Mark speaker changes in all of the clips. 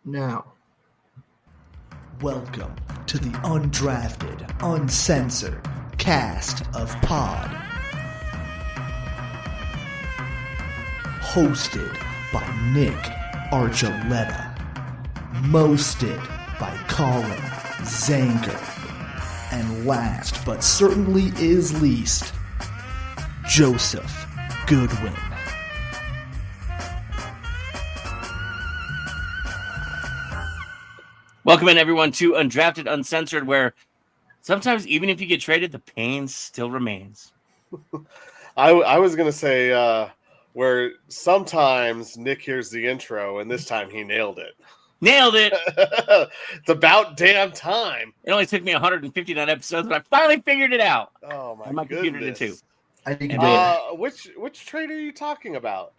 Speaker 1: now.
Speaker 2: Welcome to the Undrafted Uncensored cast of Pod. Hosted by Nick Archuleta. Mosted by Colin Zanker. And last but certainly is least, Joseph Goodwin.
Speaker 3: Welcome in, everyone, to Undrafted Uncensored, where sometimes even if you get traded, the pain still remains.
Speaker 4: I was going to say where sometimes Nick hears the intro, and this time he nailed it.
Speaker 3: Nailed it!
Speaker 4: It's about damn time.
Speaker 3: It only took me 159 episodes, but I finally figured it out.
Speaker 4: Oh,
Speaker 3: my computer did too.
Speaker 1: I think you did.
Speaker 4: Which trade are you talking about?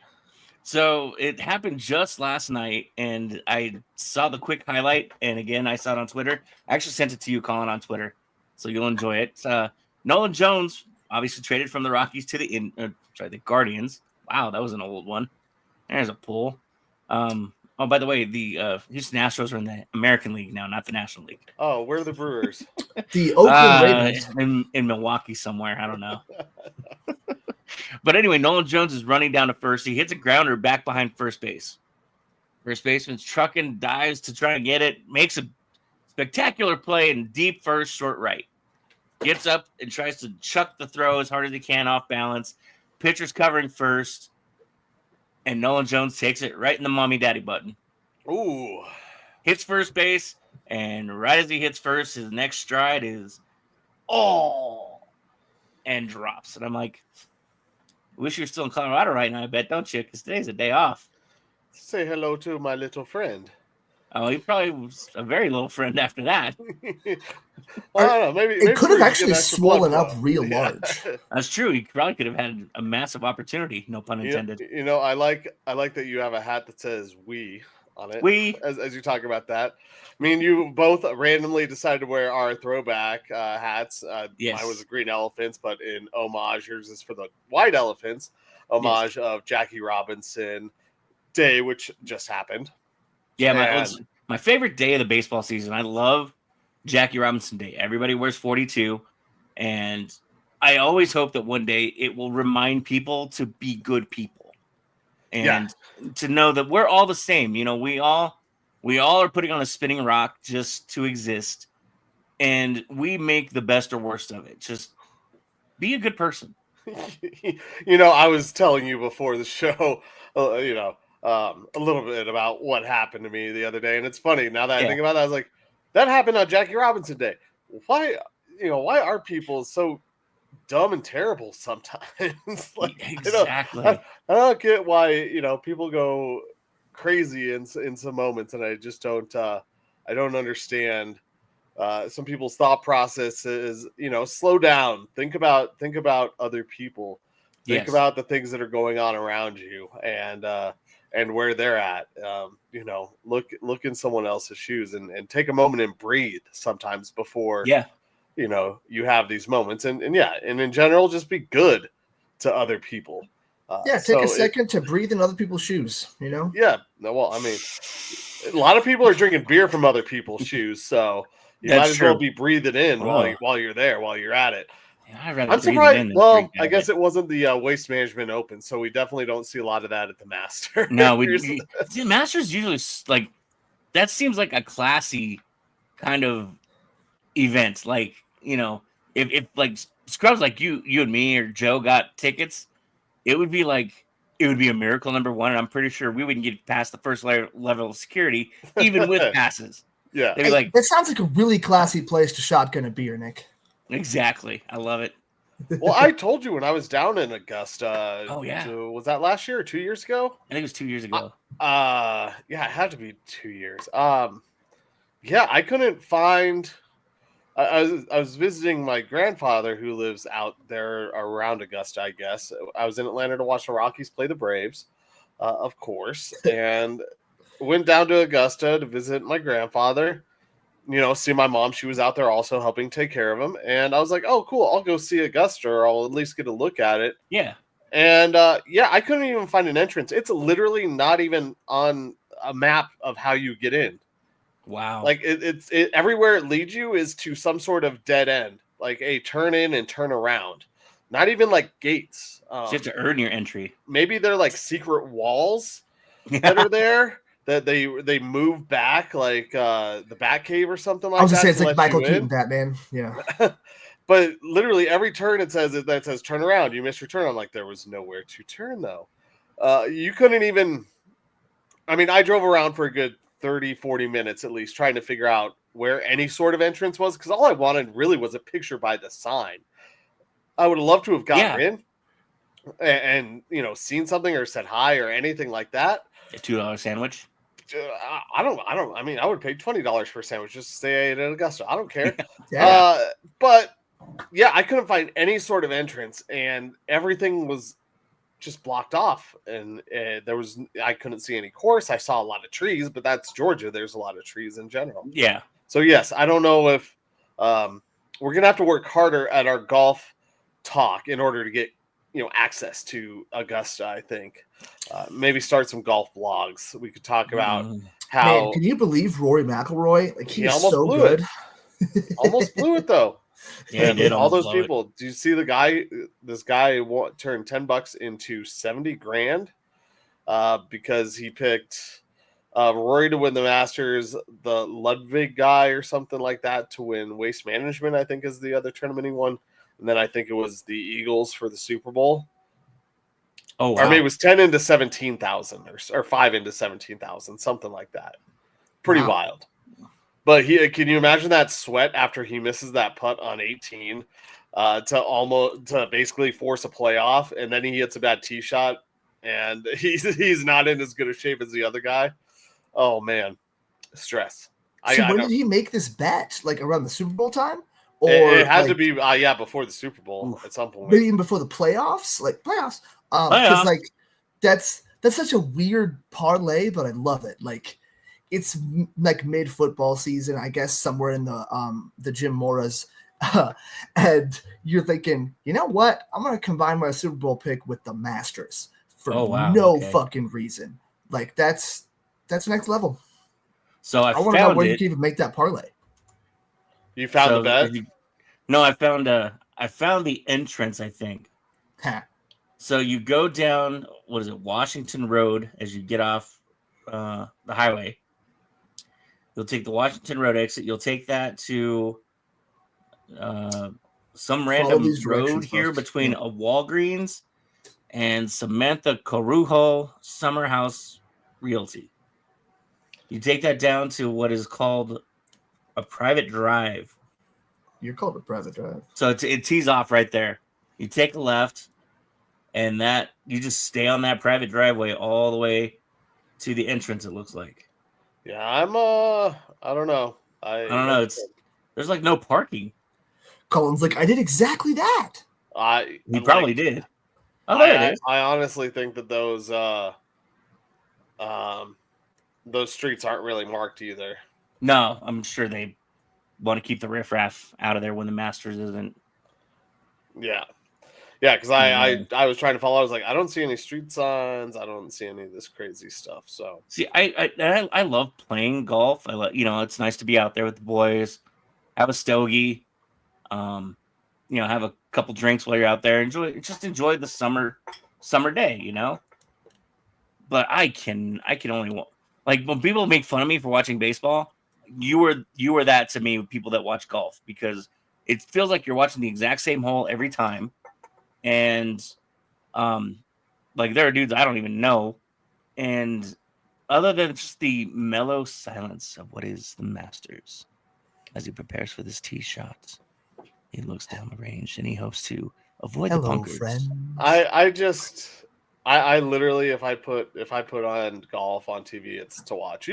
Speaker 3: So it happened just last night, and I saw the quick highlight, and again, I saw it on Twitter. I actually sent it to you, Colin, on Twitter, so you'll enjoy it. Nolan Jones obviously traded from the Rockies to the Guardians. Wow, that was an old one. There's a pull. Oh, by the way, the Houston Astros are in the American League now, not the National League.
Speaker 4: Oh, where are the Brewers?
Speaker 1: The Oakland Raiders.
Speaker 3: In Milwaukee somewhere. I don't know. But anyway, Nolan Jones is running down to first. He hits a grounder back behind first base. First baseman's trucking, dives to try and get it, makes a spectacular play in deep first, short right. Gets up and tries to chuck the throw as hard as he can off balance. Pitcher's covering first, and Nolan Jones takes it right in the mommy daddy button.
Speaker 4: Ooh.
Speaker 3: Hits first base, and right as he hits first, his next stride is, and drops. And I'm like, wish you were still in Colorado right now, I bet, don't you? Because today's a day off.
Speaker 4: Say hello to my little friend.
Speaker 3: Oh, he probably was a very little friend after that.
Speaker 4: I don't know. Maybe
Speaker 1: It could have actually
Speaker 4: extra
Speaker 1: swollen
Speaker 4: blood
Speaker 1: up
Speaker 4: flow.
Speaker 1: real
Speaker 4: Yeah.
Speaker 1: large.
Speaker 3: That's true. He probably could have had a massive opportunity, no pun intended.
Speaker 4: You know, I like that you have a hat that says "we" on it.
Speaker 3: We.
Speaker 4: As you talk about that. Me and you both randomly decided to wear our throwback hats.
Speaker 3: Yes.
Speaker 4: Mine was the green elephants, but in homage, yours is for the white elephants. Homage of Jackie Robinson Day, which just happened.
Speaker 3: Yeah, my favorite day of the baseball season. I love Jackie Robinson Day. Everybody wears 42, and I always hope that one day it will remind people to be good people and to know that we're all the same. You know, we all are putting on a spinning rock just to exist, and we make the best or worst of it. Just be a good person.
Speaker 4: You know, I was telling you before the show, a little bit about what happened to me the other day, and it's funny now that I think about it. I was like, that happened on Jackie Robinson Day. Why are people so dumb and terrible sometimes? Like,
Speaker 3: exactly.
Speaker 4: I don't get why people go crazy in some moments, and I just don't. I don't understand. Some people's thought process is, slow down. Think about other people. Think about the things that are going on around you, and where they're at. Look in someone else's shoes and take a moment and breathe sometimes before you have these moments. And in general, just be good to other people.
Speaker 1: Take a second to breathe in other people's shoes,
Speaker 4: Yeah. Well, I mean, a lot of people are drinking beer from other people's shoes, so you might as well be breathing in while you're there, while you're at it. I'm surprised. Well, I guess it wasn't the Waste Management Open, so we definitely don't see a lot of that at the Masters.
Speaker 3: No, the Masters usually that seems like a classy kind of event. Like, if like scrubs like you and me or Joe got tickets, it would be a miracle, number one, and I'm pretty sure we wouldn't get past the first level of security, even with passes.
Speaker 4: Yeah,
Speaker 1: they'd be like, that sounds like a really classy place to shotgun a beer, Nick.
Speaker 3: Exactly. I love it.
Speaker 4: Well, I told you when I was down in Augusta.
Speaker 3: Oh, yeah.
Speaker 4: Was that last year or 2 years ago?
Speaker 3: I think it was 2 years ago.
Speaker 4: Yeah, it had to be 2 years. I couldn't find. I was visiting my grandfather who lives out there around Augusta, I guess. I was in Atlanta to watch the Rockies play the Braves, of course, and went down to Augusta to visit my grandfather. See my mom. She was out there also helping take care of him. And I was like, oh, cool. I'll go see Augusta, or I'll at least get a look at it.
Speaker 3: Yeah.
Speaker 4: And I couldn't even find an entrance. It's literally not even on a map of how you get in.
Speaker 3: Wow.
Speaker 4: Like it's everywhere it leads you is to some sort of dead end, like a turn in and turn around. Not even like gates.
Speaker 3: So you have to earn your entry.
Speaker 4: Maybe they're like secret walls that are there that they move back, like the Batcave or something like that.
Speaker 1: I was gonna say it's like
Speaker 4: let
Speaker 1: Michael
Speaker 4: you
Speaker 1: Keaton
Speaker 4: in.
Speaker 1: Batman. Yeah.
Speaker 4: But literally every turn it says turn around. You missed your turn. I'm like, there was nowhere to turn though. You couldn't even. I mean, I drove around for a good 30, 40 minutes at least trying to figure out where any sort of entrance was, because all I wanted really was a picture by the sign. I would have loved to have gotten in and seen something or said hi or anything like that.
Speaker 3: A $2 sandwich.
Speaker 4: I don't. I mean, I would pay $20 for a sandwich just to stay at Augusta. I don't care.
Speaker 1: Yeah.
Speaker 4: But yeah, I couldn't find any sort of entrance, and everything was just blocked off. And I couldn't see any course. I saw a lot of trees, but that's Georgia. There's a lot of trees in general.
Speaker 3: Yeah.
Speaker 4: So yes, I don't know if we're gonna have to work harder at our golf talk in order to get access to Augusta. I think maybe start some golf blogs. We could talk about how.
Speaker 1: Man, can you believe Rory McIlroy? Like he is
Speaker 4: almost
Speaker 1: so
Speaker 4: blew
Speaker 1: good.
Speaker 4: Almost blew it though.
Speaker 3: Yeah, he did
Speaker 4: all those
Speaker 3: almost blow it.
Speaker 4: people. Do you see the guy? This guy turned $10 into 70 grand because he picked Rory to win the Masters, the Ludwig guy or something like that to win Waste Management. I think is the other tournament he won, and then I think it was the Eagles for the Super Bowl.
Speaker 3: Oh, wow.
Speaker 4: Or maybe it was 10 into 17,000 or 5 into 17,000, something like that. Pretty wild. But can you imagine that sweat after he misses that putt on 18 to basically force a playoff, and then he hits a bad tee shot, and he's not in as good a shape as the other guy. Oh man, stress.
Speaker 1: So when did he make this bet? Like around the Super Bowl time? Or
Speaker 4: it had to be before the Super Bowl at some point.
Speaker 1: Maybe even before the playoffs, like playoffs. Because like that's such a weird parlay, but I love it. Like it's like mid football season, I guess, somewhere in the Jim Mora's, and you're thinking, you know what? I'm gonna combine my Super Bowl pick with the Masters for fucking reason. Like that's next level.
Speaker 3: So I
Speaker 1: want to know where
Speaker 3: it.
Speaker 1: you can even make that parlay.
Speaker 4: You found the bet?
Speaker 3: No, I found the entrance, I think. So you go down, what is it, Washington Road as you get off the highway. You'll take the Washington Road exit. You'll take that to some random road here between a Walgreens and Samantha Corujo Summer House Realty. You take that down to what is called a private drive.
Speaker 1: You're called a private drive.
Speaker 3: So it tees off right there. You take a left, and that you just stay on that private driveway all the way to the entrance. It looks like.
Speaker 4: Yeah, I don't know.
Speaker 3: I don't know. There's like no parking.
Speaker 1: Colin's like, I did exactly that.
Speaker 3: He probably did. Oh, there it is.
Speaker 4: I honestly think that those streets aren't really marked either.
Speaker 3: No, I'm sure they want to keep the riffraff out of there when the Masters isn't.
Speaker 4: Yeah, because I was trying to follow. I was like, I don't see any street signs. I don't see any of this crazy stuff. So
Speaker 3: see, I love playing golf. I love, it's nice to be out there with the boys, have a stogie, have a couple drinks while you're out there. Enjoy the summer day, But I can only like when people make fun of me for watching baseball. You were that to me with people that watch golf, because it feels like you're watching the exact same hole every time. And like there are dudes I don't even know. And other than just the mellow silence of what is the Masters as he prepares for this tee shot, he looks down the range and he hopes to avoid the bunkers.
Speaker 1: Friend.
Speaker 4: I literally if I put on golf on TV, it's to watch.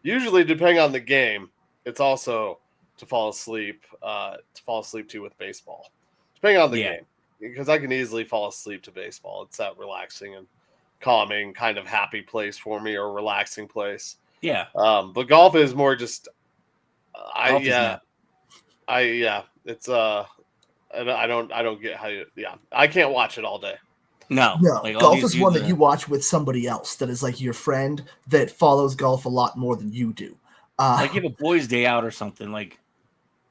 Speaker 4: Usually depending on the game, it's also to fall asleep to with baseball. Depending on the game. Because I can easily fall asleep to baseball. It's that relaxing and calming kind of happy place for me, or relaxing place.
Speaker 3: Yeah.
Speaker 4: But golf is more just it's I don't get how you I can't watch it all day.
Speaker 3: No,
Speaker 1: No,
Speaker 3: like all
Speaker 1: golf
Speaker 3: these
Speaker 1: is one
Speaker 3: dudes
Speaker 1: that you watch with somebody else that is like your friend that follows golf a lot more than you do.
Speaker 3: like you have a boys' day out or something. Like,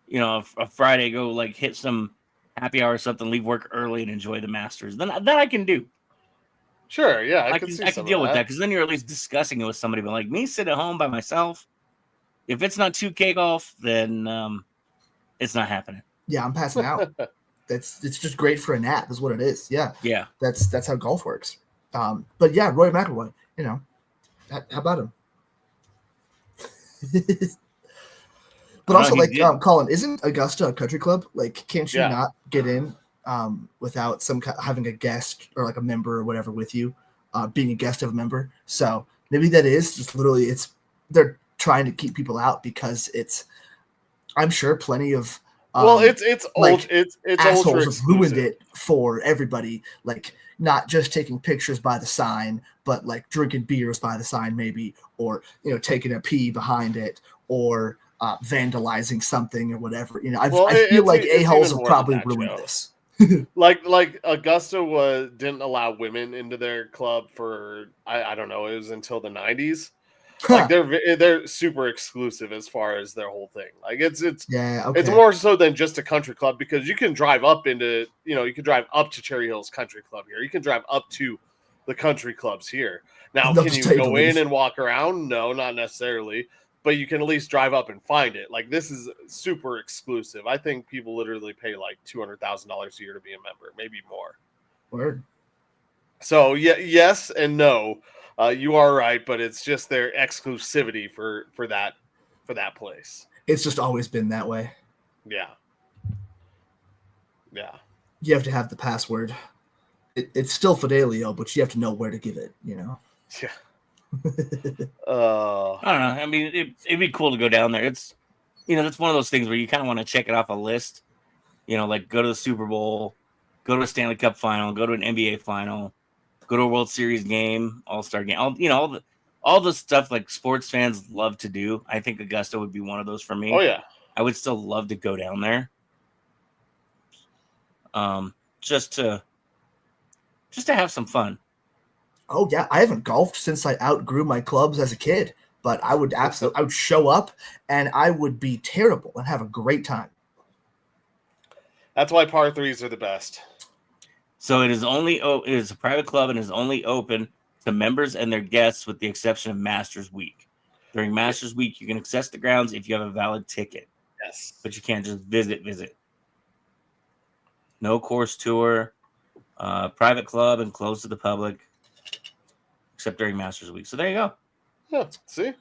Speaker 3: you know, a Friday, go like hit some happy hour or something, leave work early and enjoy the Masters. Then that I can do.
Speaker 4: Sure, yeah, I
Speaker 3: can deal with that because then you're at least discussing it with somebody. But like me, sit at home by myself. If it's not 2K golf, then it's not happening.
Speaker 1: Yeah, I'm passing out. It's just great for a nap, is what it is. Yeah,
Speaker 3: Yeah.
Speaker 1: That's how golf works. But yeah, Rory McIlroy, you know, how about him? But also, like Colin, isn't Augusta a country club? Like, can't you not get in without having a guest or like a member or whatever with you, being a guest of a member? So maybe that is just literally they're trying to keep people out because I'm sure plenty of
Speaker 4: it's
Speaker 1: like
Speaker 4: it's
Speaker 1: assholes
Speaker 4: ultra
Speaker 1: have ruined it for everybody. Like not just taking pictures by the sign, but like drinking beers by the sign, maybe, or taking a pee behind it, or vandalizing something or whatever. I feel like a-holes have probably ruined this.
Speaker 4: like Augusta didn't allow women into their club for I don't know, it was until the 90s. Like they're super exclusive as far as their whole thing. Like it's more so than just a country club because you can drive up into you can drive up to Cherry Hills Country Club here. You can drive up to the country clubs here. Now, can you go in and walk around? No, not necessarily. But you can at least drive up and find it. Like this is super exclusive. I think people literally pay like $200,000 a year to be a member, maybe more.
Speaker 1: Word.
Speaker 4: So yes and no. You are right, but it's just their exclusivity for that place.
Speaker 1: It's just always been that way.
Speaker 4: Yeah.
Speaker 1: You have to have the password. It's still Fidelio, but you have to know where to give it.
Speaker 4: Yeah.
Speaker 3: I don't know. I mean, it'd be cool to go down there. It's that's one of those things where you kind of want to check it off a list. Like go to the Super Bowl, go to a Stanley Cup final, go to an NBA final. Go to a World Series game, All-Star game, all the stuff like sports fans love to do. I think Augusta would be one of those for me.
Speaker 4: Oh yeah,
Speaker 3: I would still love to go down there, just to have some fun.
Speaker 1: Oh yeah, I haven't golfed since I outgrew my clubs as a kid, but I would show up and I would be terrible and have a great time.
Speaker 4: That's why par threes are the best.
Speaker 3: So it is a private club and is only open to members and their guests with the exception of Masters Week. During Masters Week, you can access the grounds if you have a valid ticket.
Speaker 4: Yes.
Speaker 3: But you can't just visit. No course tour, private club and closed to the public except during Masters Week. So there you go.
Speaker 4: Yeah, see?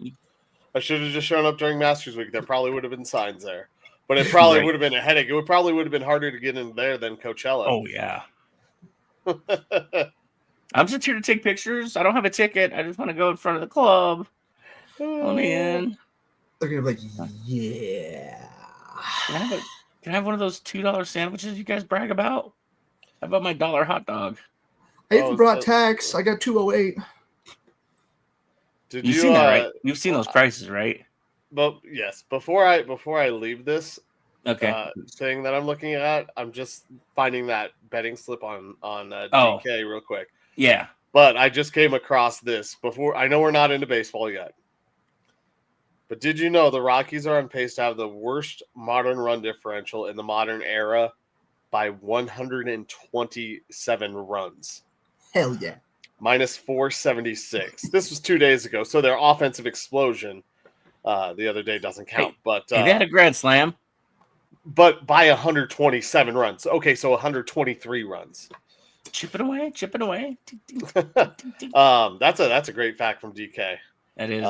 Speaker 4: I should have just shown up during Masters Week. There probably would have been signs there. But it probably would have been a headache. It probably would have been harder to get in there than Coachella.
Speaker 3: Oh, yeah. I'm just here to take pictures. I don't have a ticket. I just want to go in front of the club. Let me in.
Speaker 1: They're gonna be like, yeah.
Speaker 3: Can I have one of those $2 sandwiches you guys brag about? How about my $1 hot dog?
Speaker 1: I even brought tax. I got $2.08.
Speaker 3: You've seen that, right? You've seen those prices, right?
Speaker 4: But yes, before I leave this thing that I'm looking at, I'm just finding that betting slip on DK real quick.
Speaker 3: Yeah.
Speaker 4: But I just came across this before. I know we're not into baseball yet. But did you know the Rockies are on pace to have the worst modern run differential in the modern era by 127 runs?
Speaker 1: Hell yeah.
Speaker 4: Minus 476. This was 2 days ago. So their offensive explosion the other day doesn't count. But
Speaker 3: they had a grand slam.
Speaker 4: But by 127 runs. Okay, so 123 runs.
Speaker 3: Chipping away.
Speaker 4: That's a great fact from DK.
Speaker 3: That is.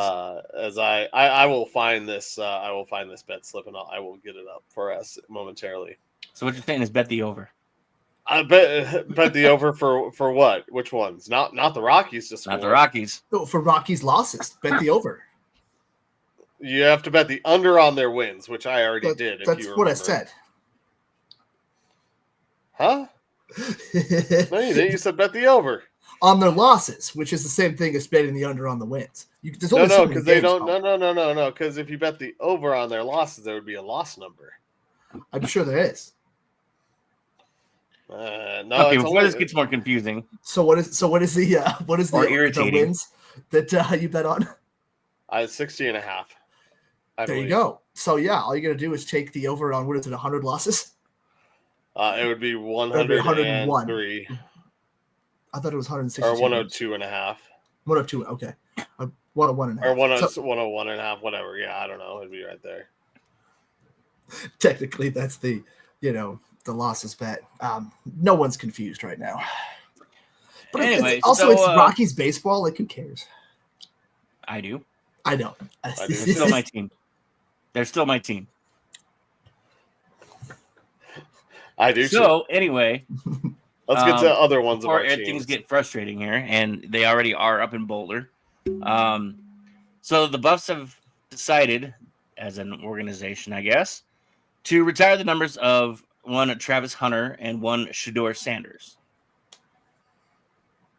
Speaker 4: As I will find this bet slip and I will get it up for us momentarily.
Speaker 3: So what you're saying is bet the over.
Speaker 4: I bet the over for what? Which ones? Not the Rockies.
Speaker 3: Not the Rockies.
Speaker 1: No, for Rockies losses, bet the over.
Speaker 4: You have to bet the under on their wins, which I already did.
Speaker 1: That's what I said.
Speaker 4: Huh? No, you didn't. You said bet the over
Speaker 1: on their losses, which is the same thing as betting the under on the wins.
Speaker 4: No, because they don't. No. Because if you bet the over on their losses, there would be a loss number.
Speaker 1: I'm sure there is.
Speaker 4: No.
Speaker 3: Okay, before this gets more confusing.
Speaker 1: So what is the wins that you bet on?
Speaker 4: 60.5.
Speaker 1: There you go. So yeah, all you got to do is take the over on, what is it, 100 losses?
Speaker 4: It would be 101.
Speaker 1: I thought it was 162.
Speaker 4: Or 102.5.
Speaker 1: 102. Okay. 101.5.
Speaker 4: Or 101.5. Whatever. Yeah, I don't know. It'd be right there.
Speaker 1: Technically, that's the losses bet. No one's confused right now. But
Speaker 3: anyway,
Speaker 1: it's Rockies baseball. Like, who cares?
Speaker 3: I do.
Speaker 1: I know.
Speaker 3: They're still my team. They're still my team.
Speaker 4: I do.
Speaker 3: So anyway,
Speaker 4: let's get to other ones.
Speaker 3: Before things get frustrating here, and they already are up in Boulder. So the Buffs have decided, as an organization, I guess, to retire the numbers of one Travis Hunter and one Shedeur Sanders.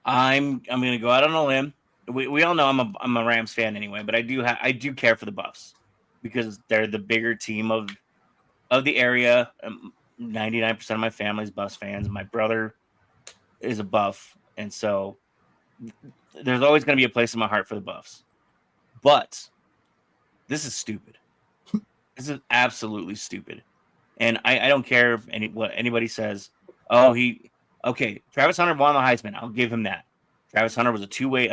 Speaker 3: I'm going to go out on a limb. We all know I'm a Rams fan anyway, but I do care for the Buffs because they're the bigger team of the area. 99% of my family is Buffs fans. My brother is a Buff, and so there's always going to be a place in my heart for the Buffs. But this is stupid. This is absolutely stupid. And I don't care if what anybody says. Travis Hunter won the Heisman. I'll give him that. Travis Hunter was a two-way,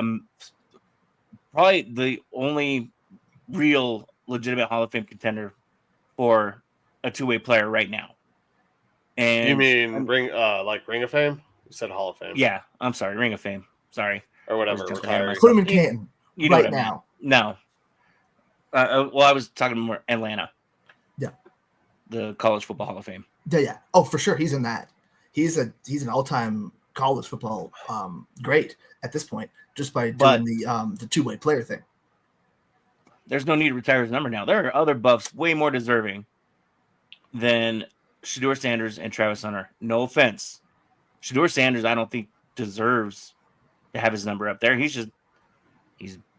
Speaker 3: probably the only real legitimate Hall of Fame contender for a two-way player right now. And
Speaker 4: you mean Ring of Fame? You said Hall of Fame.
Speaker 3: Yeah, I'm sorry, Ring of Fame. Sorry.
Speaker 4: Or whatever.
Speaker 1: Put him in Canton right now.
Speaker 3: No. I was talking more Atlanta.
Speaker 1: Yeah.
Speaker 3: The College Football Hall of Fame.
Speaker 1: Yeah. Oh, for sure. He's in that. He's an all-time college football great at this point, just by doing the two-way player thing.
Speaker 3: There's no need to retire his number now. There are other Buffs way more deserving than Shedeur Sanders and Travis Hunter. No offense. Shedeur Sanders, I don't think deserves to have his number up there. He's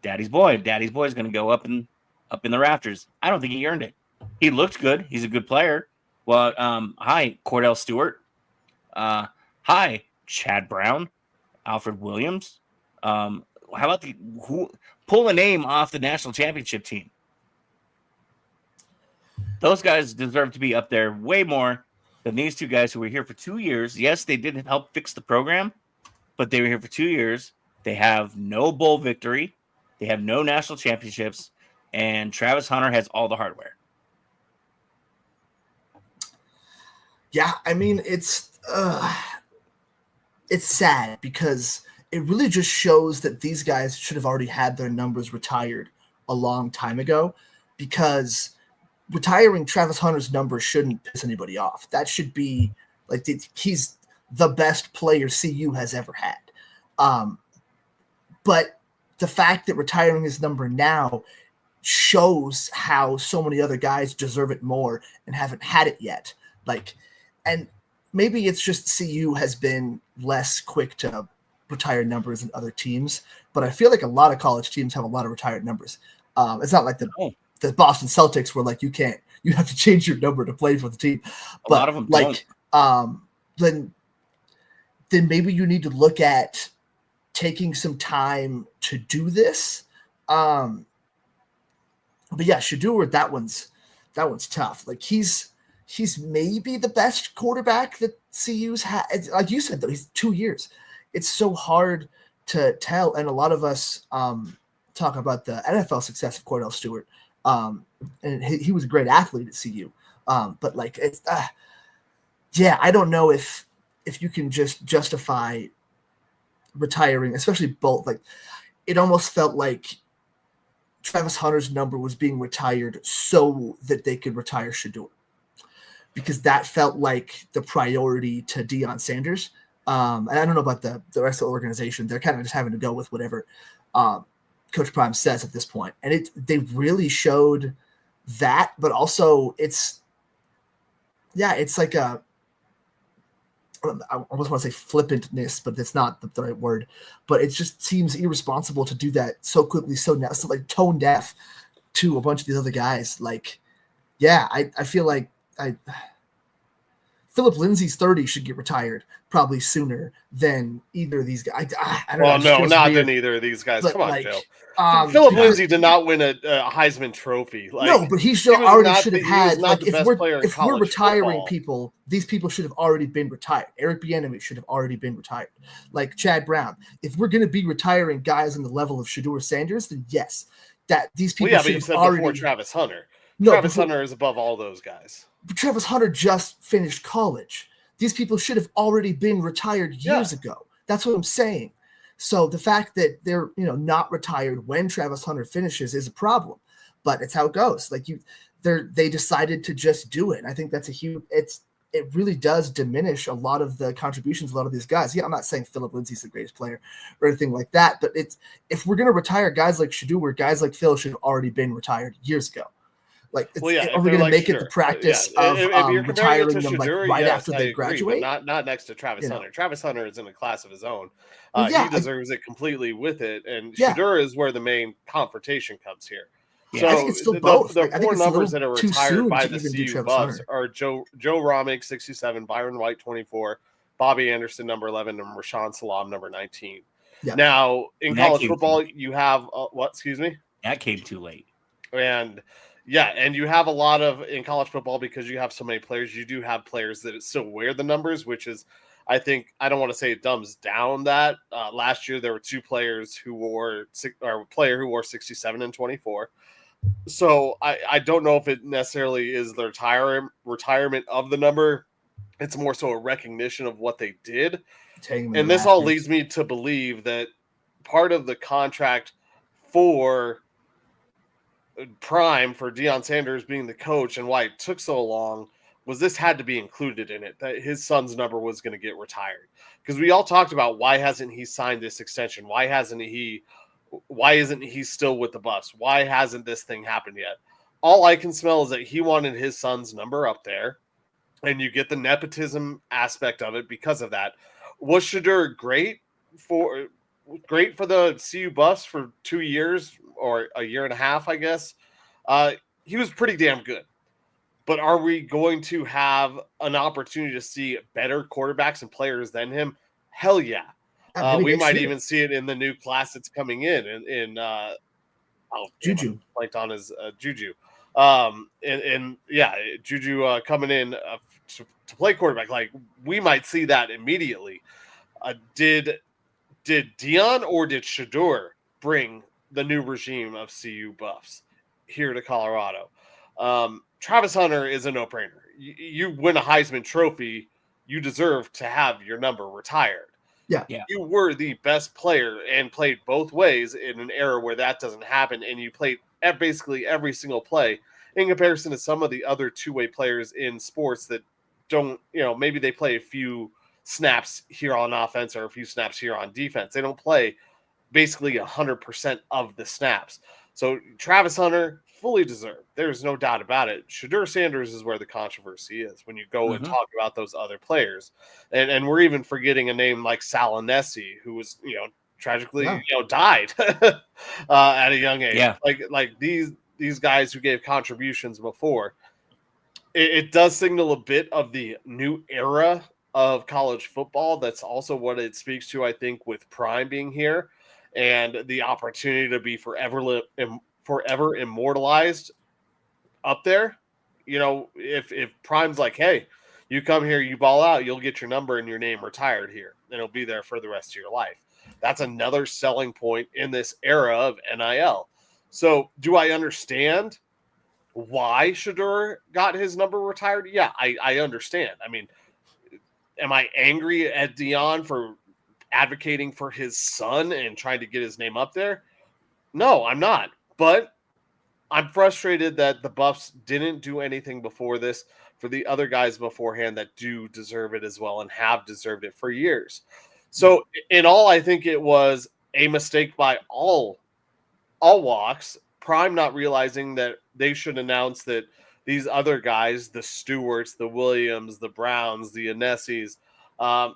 Speaker 3: daddy's boy. Daddy's boy is going to go up in the rafters. I don't think he earned it. He looked good. He's a good player. Well, hi, Cordell Stewart. Hi, Chad Brown, Alfred Williams. How about pull a name off the national championship team? Those guys deserve to be up there way more than these two guys who were here for 2 years. Yes, they didn't help fix the program, but they were here for 2 years. They have no bowl victory. They have no national championships. And Travis Hunter has all the hardware.
Speaker 1: Yeah, I mean, it's sad because it really just shows that these guys should have already had their numbers retired a long time ago, because retiring Travis Hunter's number shouldn't piss anybody off. That should be like he's the best player CU has ever had. But the fact that retiring his number now shows how so many other guys deserve it more and haven't had it yet. And maybe it's just CU has been less quick to retire numbers than other teams, but I feel like a lot of college teams have a lot of retired numbers. It's not like the Boston Celtics where you have to change your number to play for the team. But
Speaker 3: a lot of them
Speaker 1: don't. Then maybe you need to look at taking some time to do this. But yeah, Shedeur, that one's tough. Like he's maybe the best quarterback that CU's had. Like you said, though, he's 2 years. It's so hard to tell. And a lot of us talk about the NFL success of Cordell Stewart. And he was a great athlete at CU. But it's I don't know if you can just justify retiring, especially both. Like it almost felt like Travis Hunter's number was being retired so that they could retire Shedeur, because that felt like the priority to Deion Sanders. And I don't know about the rest of the organization. They're kind of just having to go with whatever Coach Prime says at this point. And they really showed that, but also it's like I almost want to say flippantness, but that's not the right word. But it just seems irresponsible to do that so quickly, so tone deaf to a bunch of these other guys. I feel like Philip Lindsay's 30 should get retired probably sooner than either of these guys. I don't know.
Speaker 4: Well, no, not
Speaker 1: weird.
Speaker 4: than either of these guys.
Speaker 1: But
Speaker 4: Come on,
Speaker 1: like,
Speaker 4: Joe. Philip Lindsay did not win a Heisman Trophy. Like,
Speaker 1: no, but he should have had.
Speaker 4: Not the best player in
Speaker 1: if we're
Speaker 4: college
Speaker 1: retiring
Speaker 4: football.
Speaker 1: people, these people should have already been retired. Eric Bieniemy should have already been retired. Like Chad Brown. If we're going to be retiring guys on the level of Shedeur Sanders, then yes, that these people should have already.
Speaker 4: Before Travis Hunter.
Speaker 1: No,
Speaker 4: Travis Hunter is above all those guys.
Speaker 1: But Travis Hunter just finished college. These people should have already been retired years ago. That's what I'm saying. So the fact that they're not retired when Travis Hunter finishes is a problem, but it's how it goes. Like they decided to just do it. I think that's it really does diminish a lot of the contributions of a lot of these guys. Yeah, I'm not saying Philip Lindsay's the greatest player or anything like that, but if we're going to retire guys like Shedeur, guys like Phil should have already been retired years ago. Like, are we going to make it the practice of retiring them right after they graduate?
Speaker 4: But not next to Travis Hunter. Travis Hunter is in a class of his own. He deserves it completely with it. And Shedeur is where the main confrontation comes here.
Speaker 1: Yeah.
Speaker 4: So
Speaker 1: I think it's still both.
Speaker 4: The four numbers that are retired by the CU Buffs are Joe Romick, 67, Byron White, 24, Bobby Anderson, number 11, and Rashawn Salam, number 19. Yeah. Now, in college football, you have what? Excuse me?
Speaker 3: That came too late.
Speaker 4: And you have a lot of in college football because you have so many players. You do have players that still wear the numbers, which is, I think, I don't want to say it dumbs down that. Last year there were two players who wore 67 and 24. So I don't know if it necessarily is the retirement of the number. It's more so a recognition of what they did. And this all leads me to believe that part of the contract for Prime, for Deion Sanders being the coach, and why it took so long was this had to be included in it, that his son's number was going to get retired. Because we all talked about why hasn't he signed this extension? Why isn't he still with the Buffs? Why hasn't this thing happened yet? All I can smell is that he wanted his son's number up there, and you get the nepotism aspect of it because of that. Was Shedeur great for the CU Buffs for 2 years or a year and a half, I guess? He was pretty damn good. But are we going to have an opportunity to see better quarterbacks and players than him? Hell yeah. We might even see it in the new class that's coming in Juju. Blanked on his Juju. Juju coming in to play quarterback. Like, we might see that immediately. Did Deion or did Shedeur bring the new regime of CU Buffs here to Colorado? Travis Hunter is a no-brainer. You win a Heisman Trophy, you deserve to have your number retired.
Speaker 1: Yeah.
Speaker 4: You were the best player and played both ways in an era where that doesn't happen, and you played at basically every single play in comparison to some of the other two-way players in sports that don't, maybe they play a few snaps here on offense or a few snaps here on defense. They don't play basically 100% of the snaps. So Travis Hunter, fully deserved. There's no doubt about it. Shedeur Sanders is where the controversy is when you go and talk about those other players. And we're even forgetting a name like Salinesi, who was, tragically, died at a young age.
Speaker 3: Yeah.
Speaker 4: Like these guys who gave contributions before. It does signal a bit of the new era of college football. That's also what it speaks to, I think, with Prime being here and the opportunity to be forever immortalized up there. If Prime's like, hey, you come here, you ball out, you'll get your number and your name retired here, and it'll be there for the rest of your life. That's another selling point in this era of NIL. So do I understand why Shedeur got his number retired? Yeah, I understand. I mean, am I angry at Deion for advocating for his son and trying to get his name up there? No, I'm not. But I'm frustrated that the Buffs didn't do anything before this for the other guys beforehand that do deserve it as well and have deserved it for years. So in all, I think it was a mistake by all walks. Prime not realizing that they should announce that these other guys, the Stewarts, the Williams, the Browns, the Anessis, the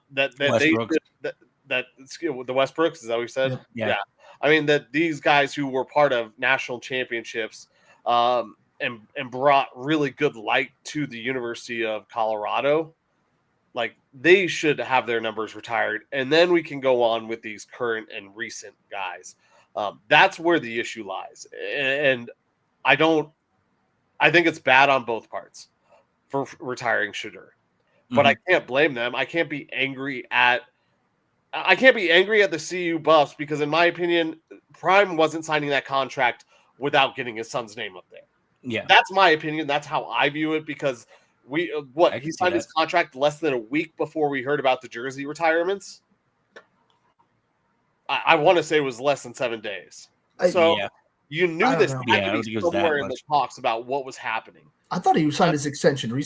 Speaker 4: Westbrooks, is that what you said?
Speaker 3: Yeah.
Speaker 4: I mean, that these guys who were part of national championships and brought really good light to the University of Colorado, Like, they should have their numbers retired, and then we can go on with these current and recent guys. That's where the issue lies. And I think it's bad on both parts for retiring Shedeur. But I can't blame them. I can't be angry at the CU Buffs because, in my opinion, Prime wasn't signing that contract without getting his son's name up there.
Speaker 3: Yeah.
Speaker 4: That's my opinion. That's how I view it because he signed his contract less than a week before we heard about the jersey retirements. I want to say it was less than 7 days. You knew this had to be somewhere in the talks about what was happening.
Speaker 1: I thought he signed his extension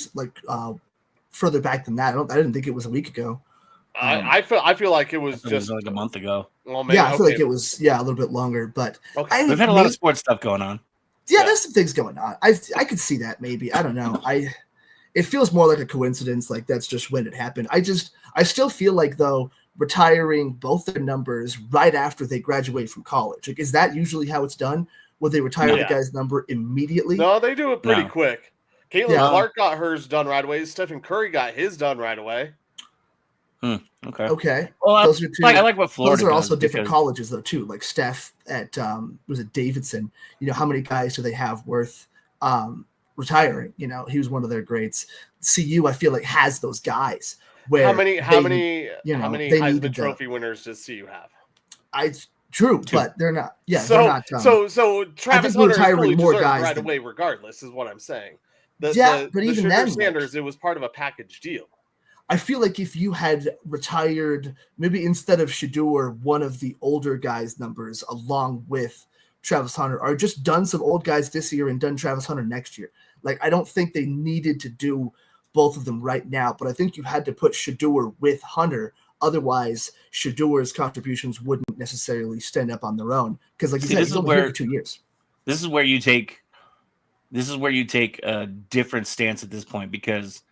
Speaker 1: further back than that. I didn't think it was a week ago.
Speaker 4: I feel like it was just
Speaker 3: like a month ago.
Speaker 1: Well, maybe, I feel like it was a little bit longer. But
Speaker 3: we've had a lot of sports stuff going on.
Speaker 1: Yeah, there's some things going on. I could see that maybe. I don't know. It feels more like a coincidence. Like that's just when it happened. I still feel like though retiring both their numbers right after they graduate from college. Like, is that usually how it's done? Will they retire the guy's number immediately?
Speaker 4: No, they do it pretty quick. Caitlin Clark got hers done right away. Stephen Curry got his done right away.
Speaker 1: Okay.
Speaker 3: Well, those are two, I like what Florida.
Speaker 1: Those are also different colleges though too. Like Steph at was it Davidson? You know, how many guys do they have worth retiring? You know, he was one of their greats. CU, I feel like, has those guys. Where
Speaker 4: how many Heisman Trophy winners does CU have?
Speaker 1: True, but they're not. Yeah,
Speaker 4: so,
Speaker 1: they're not.
Speaker 4: So Travis Hunter is fully more guys right away, regardless, is what I'm saying. But even then, Sanders, it was part of a package deal.
Speaker 1: I feel like if you had retired, maybe instead of Shedeur, one of the older guys' numbers along with Travis Hunter, or just done some old guys this year and done Travis Hunter next year. Like, I don't think they needed to do both of them right now, but I think you had to put Shedeur with Hunter. Otherwise, Shedeur's contributions wouldn't necessarily stand up on their own. Because, like you said, he's only here for 2 years.
Speaker 3: This is where you take a different stance at this point because,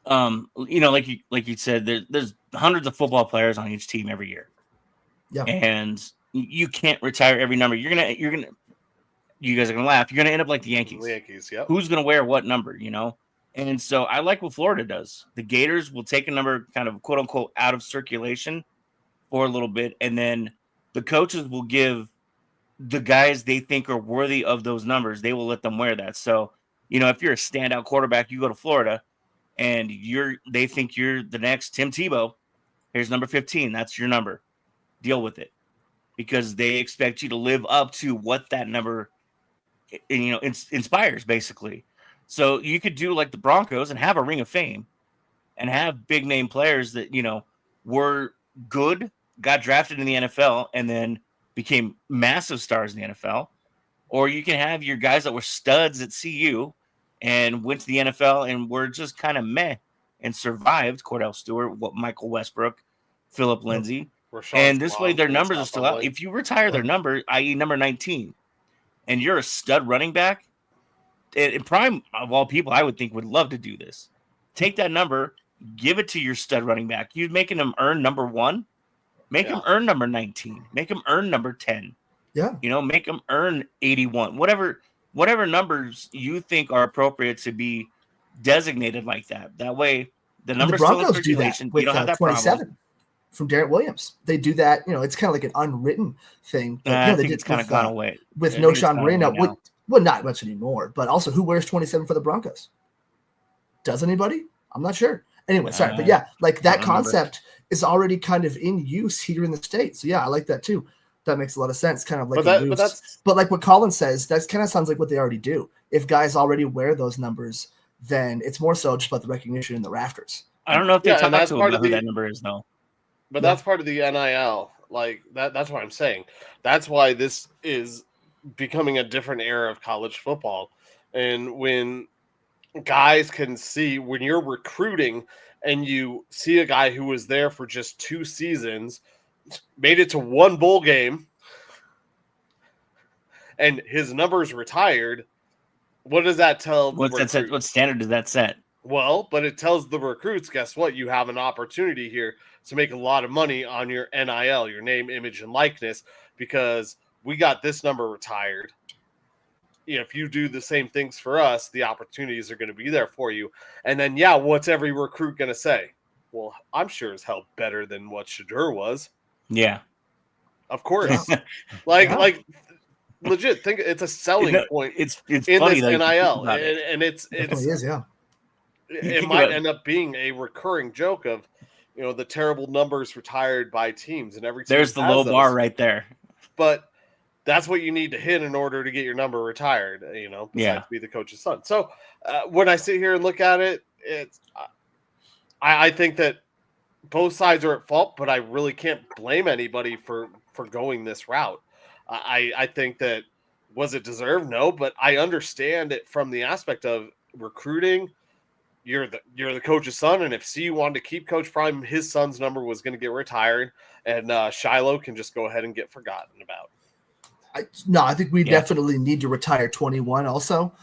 Speaker 3: like you said, there's hundreds of football players on each team every year.
Speaker 1: Yeah,
Speaker 3: and you can't retire every number. You guys are gonna laugh. You're gonna end up like the Yankees.
Speaker 4: Yeah.
Speaker 3: Who's gonna wear what number? You know. And so I like what Florida does. The Gators will take a number kind of quote unquote out of circulation for a little bit. And then the coaches will give the guys they think are worthy of those numbers. They will let them wear that. So, if you're a standout quarterback, you go to Florida and they think you're the next Tim Tebow. Here's number 15. That's your number. Deal with it because they expect you to live up to what that number, inspires basically. So you could do like the Broncos and have a Ring of Fame and have big name players that, were good, got drafted in the NFL, and then became massive stars in the NFL. Or you can have your guys that were studs at CU and went to the NFL and were just kind of meh and survived. Cordell Stewart, Michael Westbrook, Philip Lindsay. And this way their numbers are still out. If you retire their number, i.e. number 19, and you're a stud running back, in Prime of all people, I would think would love to do this. Take that number, give it to your stud running back. You're making him earn number 1. Make him earn number 19. Make him earn number 10.
Speaker 1: Yeah.
Speaker 3: Make him earn 81. Whatever numbers you think are appropriate to be designated like that. That way, the numbers still in circulation.
Speaker 1: With,
Speaker 3: you don't have that
Speaker 1: 27
Speaker 3: problem.
Speaker 1: From Darrent Williams. They do that. It's kind of like an unwritten thing. But,
Speaker 3: I think it's kind of gone away.
Speaker 1: With Noshawn Marino. Well, not much anymore, but also who wears 27 for the Broncos? Does anybody? I'm not sure. Anyway, sorry. But yeah, like that concept is already kind of in use here in the States. So yeah, I like that too. That makes a lot of sense. Kind of like but like what Colin says, that kind of sounds like what they already do. If guys already wear those numbers, then it's more so just about the recognition in the rafters.
Speaker 3: I don't know if they talk to him about who that number is though.
Speaker 4: But that's part of the NIL. Like that's what I'm saying. That's why this is becoming a different era of college football. And when guys can see, when you're recruiting and you see a guy who was there for just 2 seasons, made it to 1 bowl game, and his numbers retired, what does that tell?
Speaker 3: What standard does that set?
Speaker 4: Well, but it tells the recruits, guess what? You have an opportunity here to make a lot of money on your NIL, your name, image, and likeness, because we got this number retired. If you do the same things for us, the opportunities are going to be there for you. And then, what's every recruit going to say? well, I'm sure as hell better than what Shedeur was.
Speaker 3: Yeah.
Speaker 4: Of course. Like legit, think it's a selling point.
Speaker 3: It's
Speaker 4: in
Speaker 3: funny
Speaker 4: this NIL,
Speaker 3: it.
Speaker 4: and it's
Speaker 1: is, yeah.
Speaker 4: It might end up being a recurring joke of, the terrible numbers retired by teams, and every team
Speaker 3: there's the low bar right there.
Speaker 4: But that's what you need to hit in order to get your number retired. Besides be the coach's son. So when I sit here and look at it, I think that both sides are at fault, but I really can't blame anybody for going this route. I think that, was it deserved? No, but I understand it from the aspect of recruiting. You're the coach's son, and if CU wanted to keep Coach Prime, his son's number was going to get retired, and Shiloh can just go ahead and get forgotten about.
Speaker 1: I think we definitely need to retire 21 also.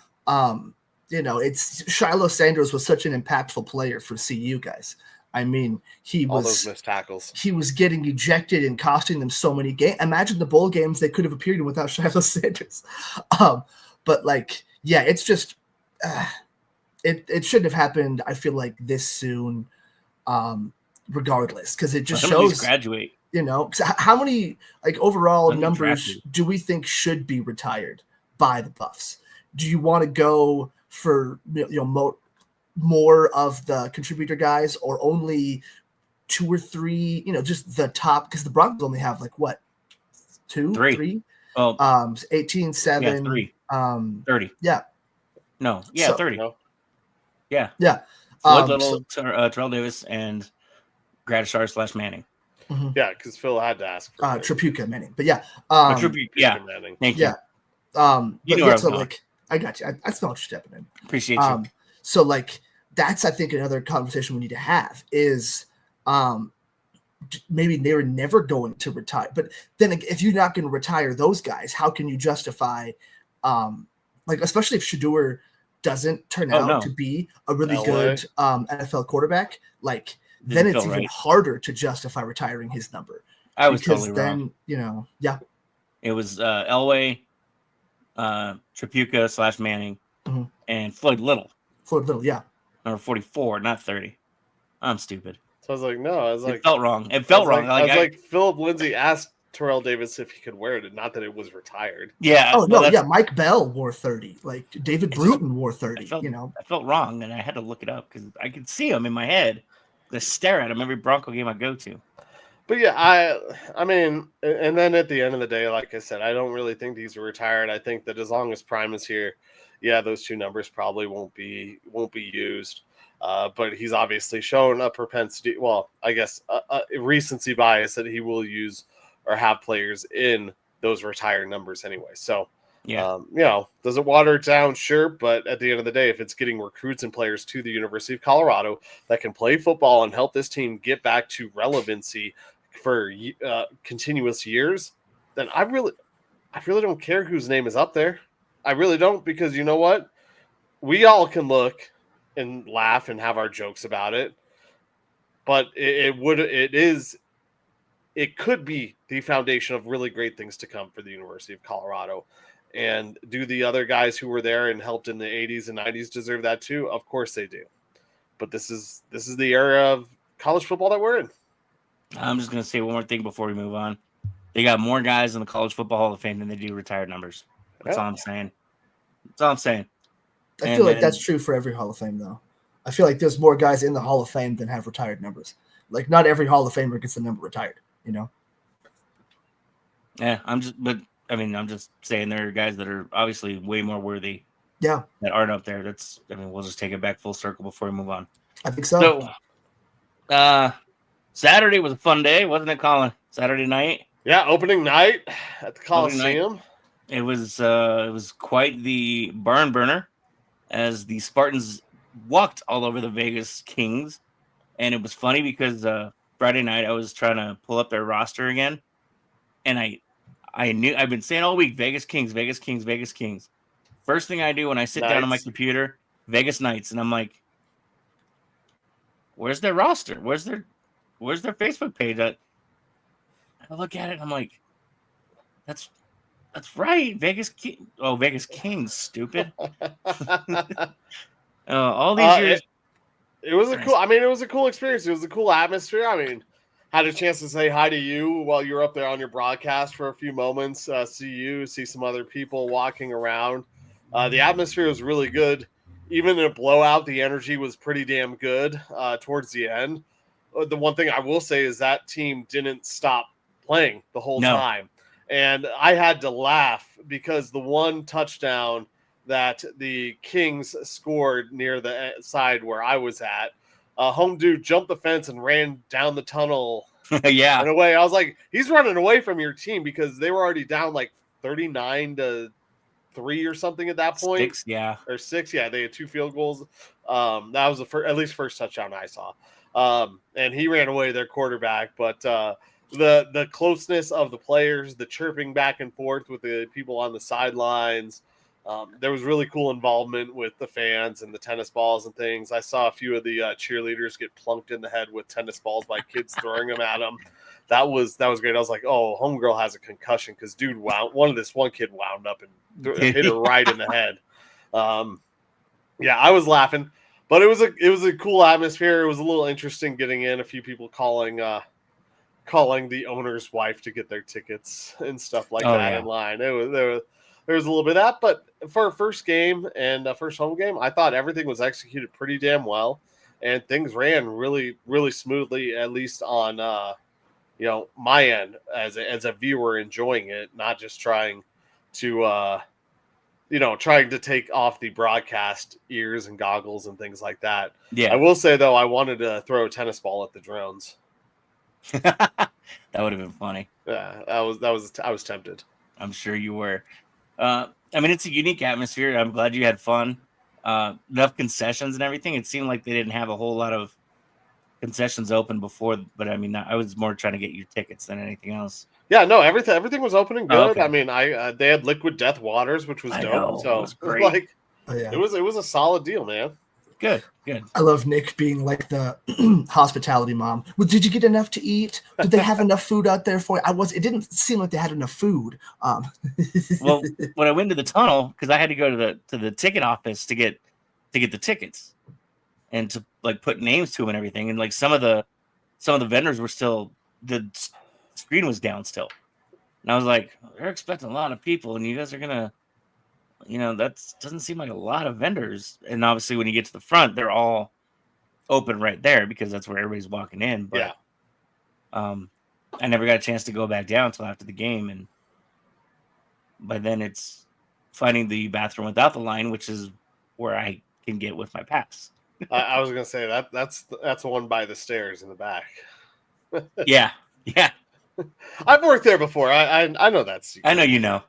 Speaker 1: It's Shiloh Sanders was such an impactful player for CU guys. I mean,
Speaker 4: all those missed tackles.
Speaker 1: He was getting ejected and costing them so many games. Imagine the bowl games they could have appeared in without Shiloh Sanders. But it's just it shouldn't have happened. I feel like this soon, regardless, because it just shows
Speaker 3: graduate.
Speaker 1: How many overall numbers
Speaker 3: drafted.
Speaker 1: Do we think should be retired by the Buffs? Do you want to go for more of the contributor guys, or only 2 or 3, just the top, because the Broncos only have 3
Speaker 3: well
Speaker 1: 18 7
Speaker 3: 3 30
Speaker 1: yeah
Speaker 3: no 30
Speaker 4: no.
Speaker 1: yeah
Speaker 3: Floyd Little, Terrell Davis, and Gradishar / Manning.
Speaker 1: Mm-hmm.
Speaker 4: Yeah, because Phil had to ask for
Speaker 1: Tripucka Manning, but yeah
Speaker 3: Tripucka
Speaker 4: Manning.
Speaker 3: Thank you.
Speaker 1: I got you. I smell what you're stepping in.
Speaker 3: Appreciate you.
Speaker 1: So that's, I think, another conversation we need to have is maybe they were never going to retire. But then if you're not going to retire those guys, how can you justify, especially if Shedeur doesn't turn out to be a really good NFL quarterback, then it's even harder to justify retiring his number.
Speaker 3: I was totally wrong.
Speaker 1: It
Speaker 3: was Elway, Tripucka / Manning,
Speaker 1: mm-hmm.
Speaker 3: and Floyd Little.
Speaker 1: Yeah.
Speaker 3: Number 44, not 30. I'm stupid.
Speaker 4: So I was like, no.
Speaker 3: It felt wrong. It felt wrong.
Speaker 4: Philip Lindsay asked Terrell Davis if he could wear it, not that it was retired.
Speaker 3: Yeah.
Speaker 1: Oh, no, yeah. Mike Bell wore 30. David Bruton wore 30.
Speaker 3: I felt wrong, and I had to look it up because I could see him in my head. I stare at him every Bronco game I go to.
Speaker 4: But yeah, I mean, and then at the end of the day, like I said, I don't really think these are retired. I think that as long as Prime is here, those 2 numbers probably won't be used. But he's obviously shown a propensity. Well, I guess a recency bias that he will use or have players in those retired numbers anyway. So, does it water it down? Sure. But at the end of the day, if it's getting recruits and players to the University of Colorado that can play football and help this team get back to relevancy for continuous years, then I really don't care whose name is up there. I really don't, because you know what? We all can look and laugh and have our jokes about it, but it could be the foundation of really great things to come for the University of Colorado. And do the other guys who were there and helped in the 80s and 90s deserve that too? Of course they do. But this is the era of college football that we're in.
Speaker 3: I'm just going to say one more thing before we move on. They got more guys in the College Football Hall of Fame than they do retired numbers. That's all I'm saying.
Speaker 1: I feel like that's true for every Hall of Fame, though. I feel like there's more guys in the Hall of Fame than have retired numbers. Not every Hall of Famer gets the number retired,
Speaker 3: Yeah, I'm just saying there are guys that are obviously way more worthy.
Speaker 1: Yeah.
Speaker 3: That aren't up there. We'll just take it back full circle before we move on.
Speaker 1: I think so.
Speaker 3: So, Saturday was a fun day, wasn't it, Colin? Saturday night.
Speaker 4: Yeah, opening night at the Coliseum.
Speaker 3: It was quite the barn burner as the Spartans walked all over the Vegas Kings. And it was funny because Friday night I was trying to pull up their roster again. And I've been saying all week, Vegas Kings, Vegas Kings, Vegas Kings. First thing I do when I sit down on my computer, Vegas Knights. And I'm like, where's their roster? Where's their Facebook page? I look at it and I'm like, that's right. Vegas Kings, stupid. All these years.
Speaker 4: It was a cool. I mean, it was a cool experience. It was a cool atmosphere. I mean, had a chance to say hi to you while you were up there on your broadcast for a few moments. See some other people walking around. The atmosphere was really good. Even in a blowout, the energy was pretty damn good towards the end. The one thing I will say is that team didn't stop playing the whole time. And I had to laugh because the one touchdown that the Kings scored near the side where I was at, home dude jumped the fence and ran down the tunnel.
Speaker 3: Yeah.
Speaker 4: In a way, I was like, he's running away from your team because they were already down like 39-3 or something at that point.
Speaker 3: 6, yeah.
Speaker 4: Or 6, yeah. They had 2 field goals. That was the first touchdown I saw. And he ran away, their quarterback. But the closeness of the players, the chirping back and forth with the people on the sidelines. There was really cool involvement with the fans and the tennis balls and things. I saw a few of the cheerleaders get plunked in the head with tennis balls by kids throwing them at them. That was great. I was like, oh, homegirl has a concussion because dude, one kid wound up and hit her right in the head. Yeah, I was laughing, but it was a cool atmosphere. It was a little interesting getting in. A few people calling the owner's wife to get their tickets and stuff like that in line. There was a little bit of that, but for a first game and a first home game, I thought everything was executed pretty damn well, and things ran really, really smoothly, at least on my end as a viewer enjoying it, not just trying to take off the broadcast ears and goggles and things like that.
Speaker 3: Yeah,
Speaker 4: I will say though, I wanted to throw a tennis ball at the drones.
Speaker 3: That would have been funny.
Speaker 4: Yeah, I was tempted.
Speaker 3: I'm sure you were. I mean, it's a unique atmosphere. I'm glad you had fun. Enough concessions and everything. It seemed like they didn't have a whole lot of concessions open before, but I mean, I was more trying to get your tickets than anything else.
Speaker 4: Yeah, no, everything was open and good.
Speaker 3: Oh, okay.
Speaker 4: I mean, they had liquid death waters, which was dope. So
Speaker 3: it was great.
Speaker 4: It was a solid deal, man.
Speaker 3: Good.
Speaker 1: I love Nick being like the hospitality mom. Well, did you get enough to eat? Did they have enough food out there for you? It didn't seem like they had enough food.
Speaker 3: Well, when I went to the tunnel, because I had to go to the ticket office to get the tickets and to like put names to them and everything, and like some of the vendors were still, the screen was down still, and I was like, they're expecting a lot of people, and you guys are gonna. That doesn't seem like a lot of vendors. And obviously when you get to the front, they're all open right there because that's where everybody's walking in. But I never got a chance to go back down until after the game. And by then it's finding the bathroom without the line, which is where I can get with my pass.
Speaker 4: I was going to say that's the one by the stairs in the back.
Speaker 3: Yeah.
Speaker 4: I've worked there before. I know that secret.
Speaker 3: I know you know.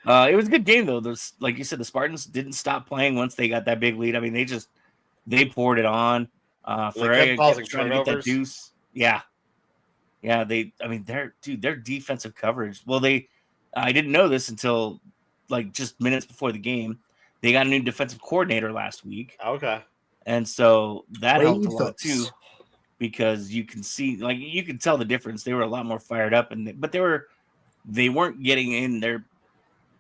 Speaker 3: It was a good game though. Those, like you said, the Spartans didn't stop playing once they got that big lead. I mean, they poured it on. Ferreira kept trying to get that deuce. Yeah. Their defensive coverage. Well, I didn't know this until like just minutes before the game. They got a new defensive coordinator last week.
Speaker 4: Okay.
Speaker 3: And so that helped a lot too, because you can tell the difference. They were a lot more fired up, but they weren't getting in their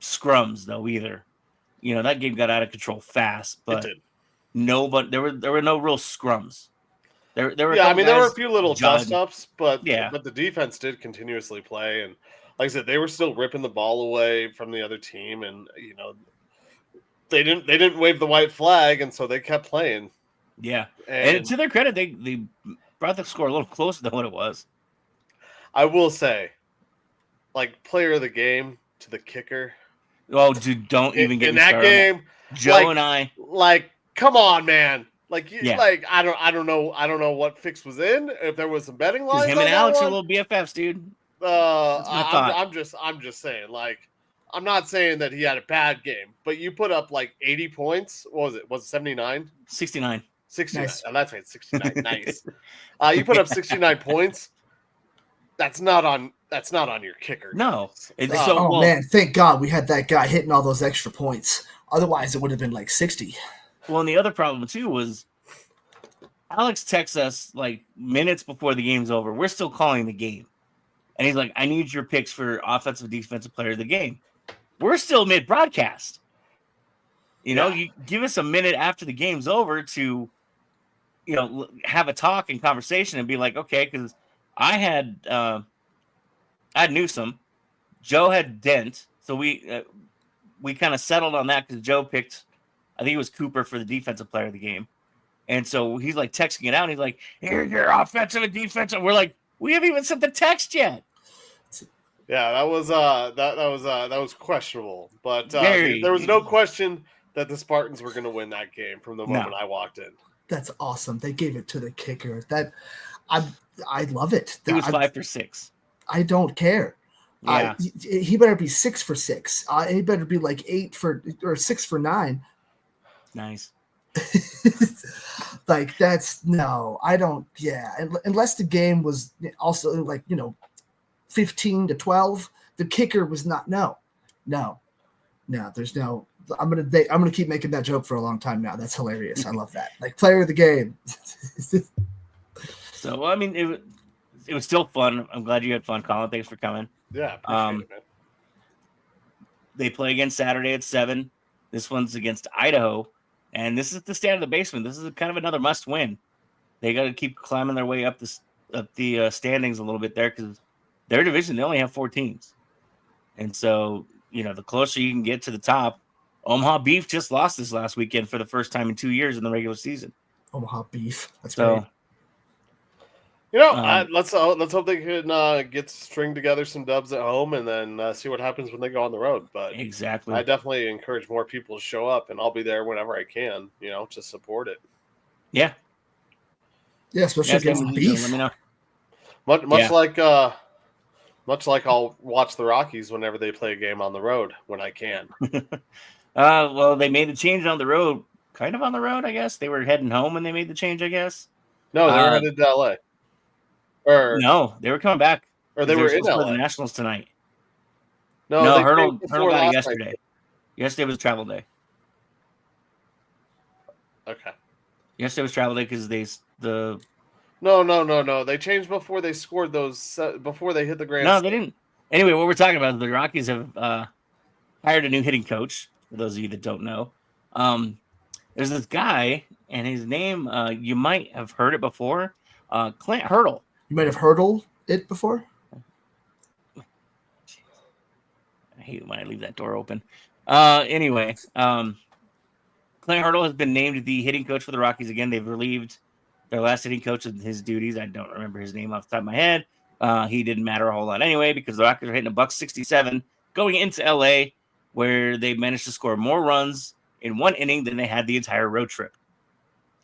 Speaker 3: scrums though either. That game got out of control fast, but there were no real scrums. There were a few little dust ups, but the defense did continuously play, and like I said, they were still ripping the ball away from the other team, and they didn't wave the white flag, and so they kept playing. Yeah, and to their credit, they brought the score a little closer than what it was.
Speaker 4: I will say, like, player of the game to the kicker.
Speaker 3: Oh, dude, don't even get
Speaker 4: in
Speaker 3: me
Speaker 4: that
Speaker 3: started
Speaker 4: game.
Speaker 3: Joe and I,
Speaker 4: like, come on, man. Like, like I don't know what fix was in. If there was some betting lines,
Speaker 3: him and Alex are little BFFs, dude.
Speaker 4: I'm just saying, like, I'm not saying that he had a bad game, but you put up like 80 points. What was it? Was it 79?
Speaker 3: 69.
Speaker 4: 69.
Speaker 1: Nice.
Speaker 4: Oh, that's right, 69. Nice. You put up 69 points. That's not on your kicker.
Speaker 3: No.
Speaker 1: Man, thank God we had that guy hitting all those extra points. Otherwise, it would have been like 60.
Speaker 3: Well, and the other problem too was Alex texts us like minutes before the game's over. We're still calling the game, and he's like, "I need your picks for offensive, defensive player of the game." We're still mid broadcast. You give us a minute after the game's over to have a talk and conversation and be like, okay, because I had Newsom, Joe had Dent, so we kind of settled on that because Joe picked, I think it was Cooper for the defensive player of the game. And so he's like texting it out. And he's like, here's your offensive and defensive. We're like, we haven't even sent the text yet.
Speaker 4: Yeah, that was questionable. But there was no question that the Spartans were going to win that game from the moment I walked in.
Speaker 1: That's awesome. They gave it to the kicker. I love it.
Speaker 3: He was 5 for 6.
Speaker 1: I don't care.
Speaker 3: Yeah.
Speaker 1: He better be 6 for 6. He better be like 6 for 9.
Speaker 3: Nice.
Speaker 1: Like that's no, I don't. Yeah, unless the game was also 15-12. The kicker was not. No. There's no. I'm gonna keep making that joke for a long time now. That's hilarious. I love that. Like player of the game.
Speaker 3: So I mean, it was still fun. I'm glad you had fun, Colin. Thanks for coming.
Speaker 4: Yeah, appreciate it, man.
Speaker 3: They play again Saturday at 7. This one's against Idaho. And this is the stand of the basement. This is kind of another must win. They got to keep climbing their way up the standings a little bit there because their division, they only have 4 teams. And so, the closer you can get to the top, Omaha Beef just lost this last weekend for the first time in 2 years in the regular season.
Speaker 1: Omaha Beef. That's
Speaker 3: so
Speaker 1: great.
Speaker 4: Let's hope they can get string together some dubs at home and then see what happens when they go on the road. But
Speaker 3: exactly,
Speaker 4: I definitely encourage more people to show up, and I'll be there whenever I can, to support it.
Speaker 3: Yeah,
Speaker 1: especially against Beef.
Speaker 3: Let me know.
Speaker 4: Much like I'll watch the Rockies whenever they play a game on the road when I can.
Speaker 3: Well, they made the change on the road, kind of on the road, I guess. They were heading home when they made the change, I guess.
Speaker 4: No, they were headed to LA.
Speaker 3: No, they were coming back.
Speaker 4: Or they were in LA.
Speaker 3: The Nationals tonight.
Speaker 4: No,
Speaker 3: Hurdle got it yesterday.
Speaker 4: Night.
Speaker 3: Yesterday was travel day.
Speaker 4: Okay.
Speaker 3: Yesterday was travel day because
Speaker 4: No. They changed before they scored those. Before they hit the grand.
Speaker 3: No, they didn't. Anyway, what we're talking about is the Rockies have hired a new hitting coach. For those of you that don't know, there's this guy, and his name you might have heard it before. Clint Hurdle.
Speaker 1: You might have hurdled it before.
Speaker 3: I hate when I leave that door open. Anyway, Clint Hurdle has been named the hitting coach for the Rockies again. They've relieved their last hitting coach of his duties. I don't remember his name off the top of my head. He didn't matter a whole lot anyway because the Rockies are hitting $167 going into LA, where they managed to score more runs in one inning than they had the entire road trip.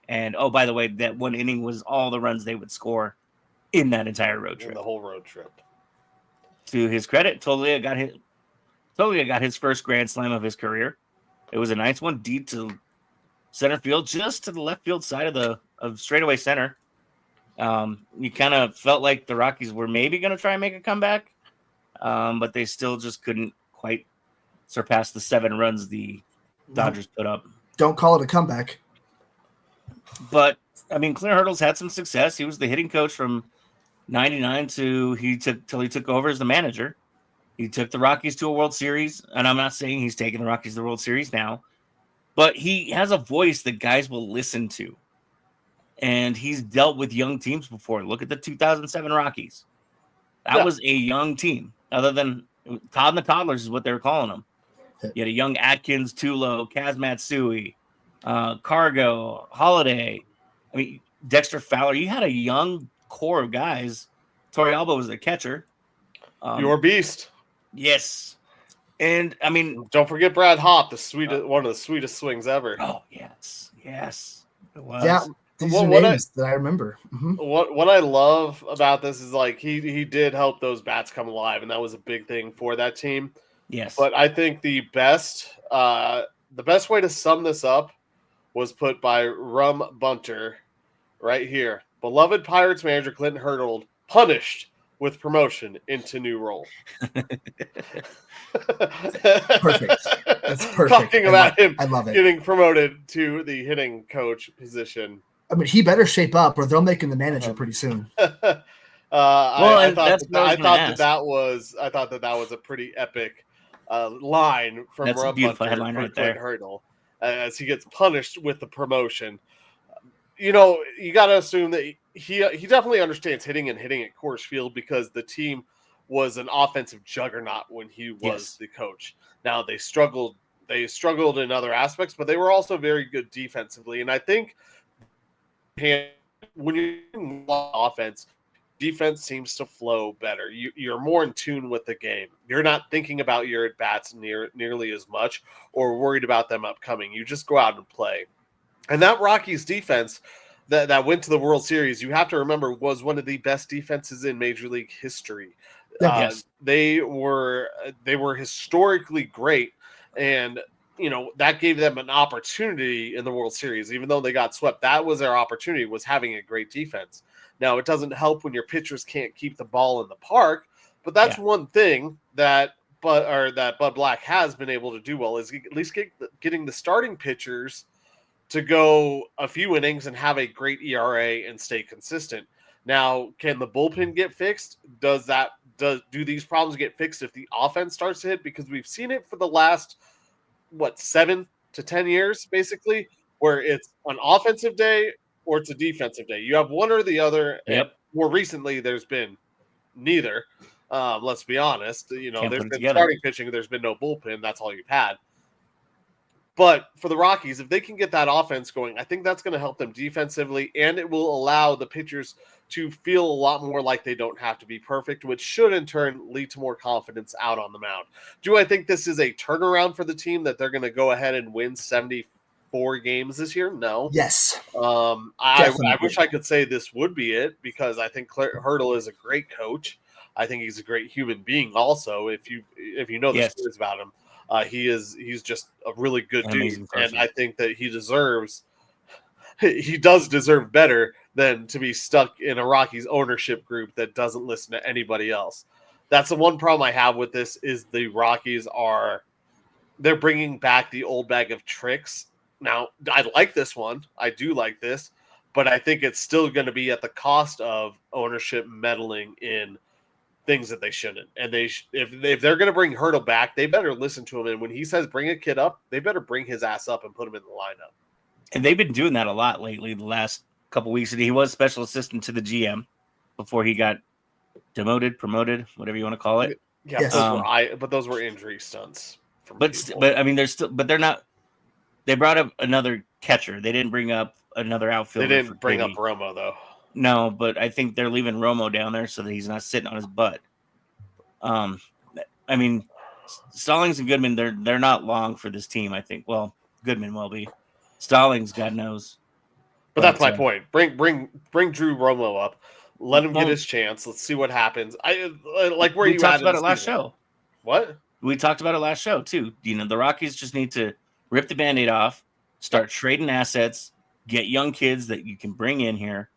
Speaker 3: And by the way, that one inning was all the runs they would score in that entire road trip.
Speaker 4: The whole road trip.
Speaker 3: To his credit, Toglia got his first grand slam of his career. It was a nice one, deep to center field, just to the left field side of straightaway center. You kind of felt like the Rockies were maybe going to try and make a comeback, but they still just couldn't quite surpass the 7 runs the Dodgers put up.
Speaker 1: Don't call it a comeback.
Speaker 3: But I mean, Clint Hurdle's had some success. He was the hitting coach from '99 till he took over as the manager. He took the Rockies to a World Series, and I'm not saying he's taking the Rockies to the World Series now, but he has a voice that guys will listen to. And he's dealt with young teams before. Look at the 2007 Rockies. That was a young team, other than Todd and the Toddlers is what they were calling them. You had a young Atkins, Tulo, Kaz Matsui, Cargo, Holiday. I mean, Dexter Fowler. You had a young core of guys. Torrealba was the catcher.
Speaker 4: Your beast.
Speaker 3: Yes. And I mean,
Speaker 4: don't forget Brad Hopp, one of the sweetest swings ever.
Speaker 3: Oh, yes. It was.
Speaker 1: Yeah. These are names that I remember. Mm-hmm.
Speaker 4: What I love about this is like he did help those bats come alive, and that was a big thing for that team.
Speaker 3: Yes.
Speaker 4: But I think the best way to sum this up was put by Rum Bunter right here. Beloved Pirates manager Clinton Hurdle punished with promotion into new role.
Speaker 1: Perfect. That's perfect.
Speaker 4: Talking about him
Speaker 1: I love it.
Speaker 4: Getting promoted to the hitting coach position.
Speaker 1: I mean, he better shape up or they'll make him the manager pretty soon.
Speaker 4: I thought that was a pretty epic line from
Speaker 3: That's
Speaker 4: Rum
Speaker 3: a beautiful
Speaker 4: Bunter
Speaker 3: headline right
Speaker 4: Clint
Speaker 3: there.
Speaker 4: Hurdle as he gets punished with the promotion. you got to assume that he definitely understands hitting at Coors Field because the team was an offensive juggernaut when he was the coach. Now they struggled in other aspects, but they were also very good defensively. And I think when you're in offense, defense seems to flow better. You're more in tune with the game. You're not thinking about your at bats nearly as much or worried about them upcoming. You just go out and play. And that Rockies defense that went to the World Series, you have to remember, was one of the best defenses in Major League history.
Speaker 3: Yes.
Speaker 4: They were historically great, and that gave them an opportunity in the World Series. Even though they got swept, that was their opportunity, was having a great defense. Now, it doesn't help when your pitchers can't keep the ball in the park, but that's one thing that Bud Black has been able to do well, is at least getting the starting pitchers to go a few innings and have a great ERA and stay consistent. Now, can the bullpen get fixed? Do these problems get fixed if the offense starts to hit? Because we've seen it for the last 7 to 10 years, basically, where it's an offensive day or it's a defensive day. You have one or the other.
Speaker 3: Yep.
Speaker 4: More recently, there's been neither. Let's be honest. There's been starting pitching. There's been no bullpen. That's all you've had. But for the Rockies, if they can get that offense going, I think that's going to help them defensively, and it will allow the pitchers to feel a lot more like they don't have to be perfect, which should in turn lead to more confidence out on the mound. Do I think this is a turnaround for the team, that they're going to go ahead and win 74 games this year? No.
Speaker 1: Yes.
Speaker 4: I wish I could say this would be it, because I think Hurdle is a great coach. I think he's a great human being also, if you know the stories about him. He's just a really good dude, and I think that he does deserve better than to be stuck in a Rockies ownership group that doesn't listen to anybody else. That's the one problem I have with this, is the Rockies they're bringing back the old bag of tricks. Now, I like this one. I do like this, but I think it's still going to be at the cost of ownership meddling in things that they shouldn't. And if they're going to bring Hurdle back, they better listen to him. And when he says bring a kid up, they better bring his ass up and put him in the lineup.
Speaker 3: And they've been doing that a lot lately, the last couple of weeks. He was special assistant to the GM before he got demoted, promoted, whatever you want to call it.
Speaker 4: Yeah,
Speaker 1: yes.
Speaker 4: but those were injury stunts.
Speaker 3: But I mean, they're not. They brought up another catcher. They didn't bring up another outfielder.
Speaker 4: They didn't bring up Romo, though.
Speaker 3: No, but I think they're leaving Romo down there so that he's not sitting on his butt. I mean, Stallings and Goodman, they're not long for this team, I think. Well, Goodman will be. Stallings, God knows.
Speaker 4: But that's my point. Bring Drew Romo up. Let him get his chance. Let's see what happens. We
Speaker 3: talked about it last show.
Speaker 4: What?
Speaker 3: We talked about it last show, too. The Rockies just need to rip the Band-Aid off, start trading assets, get young kids that you can bring in here,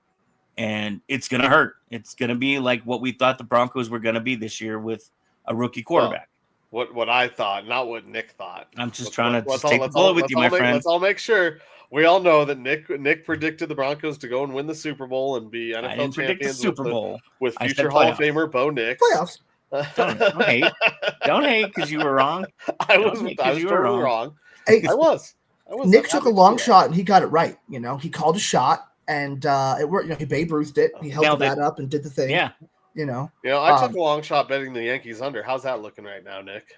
Speaker 3: and it's going to hurt. It's going to be like what we thought the Broncos were going to be this year with a rookie quarterback.
Speaker 4: Well, what I thought, not what Nick thought.
Speaker 3: I'm just trying to take the bullet with you, my friend.
Speaker 4: Let's all make sure. We all know that Nick predicted the Broncos to go and win the Super Bowl and be NFL champions with future Hall of Famer Bo Nix.
Speaker 1: Playoffs.
Speaker 3: Don't hate. Don't hate because you were wrong.
Speaker 4: I was totally wrong.
Speaker 1: Hey,
Speaker 4: I was.
Speaker 1: Nick took a long shot and he got it right. He called a shot and it worked. He Babe Ruthed it. He held the bat up and did the thing.
Speaker 3: Yeah.
Speaker 4: I took a long shot betting the Yankees under. How's that looking right now, Nick?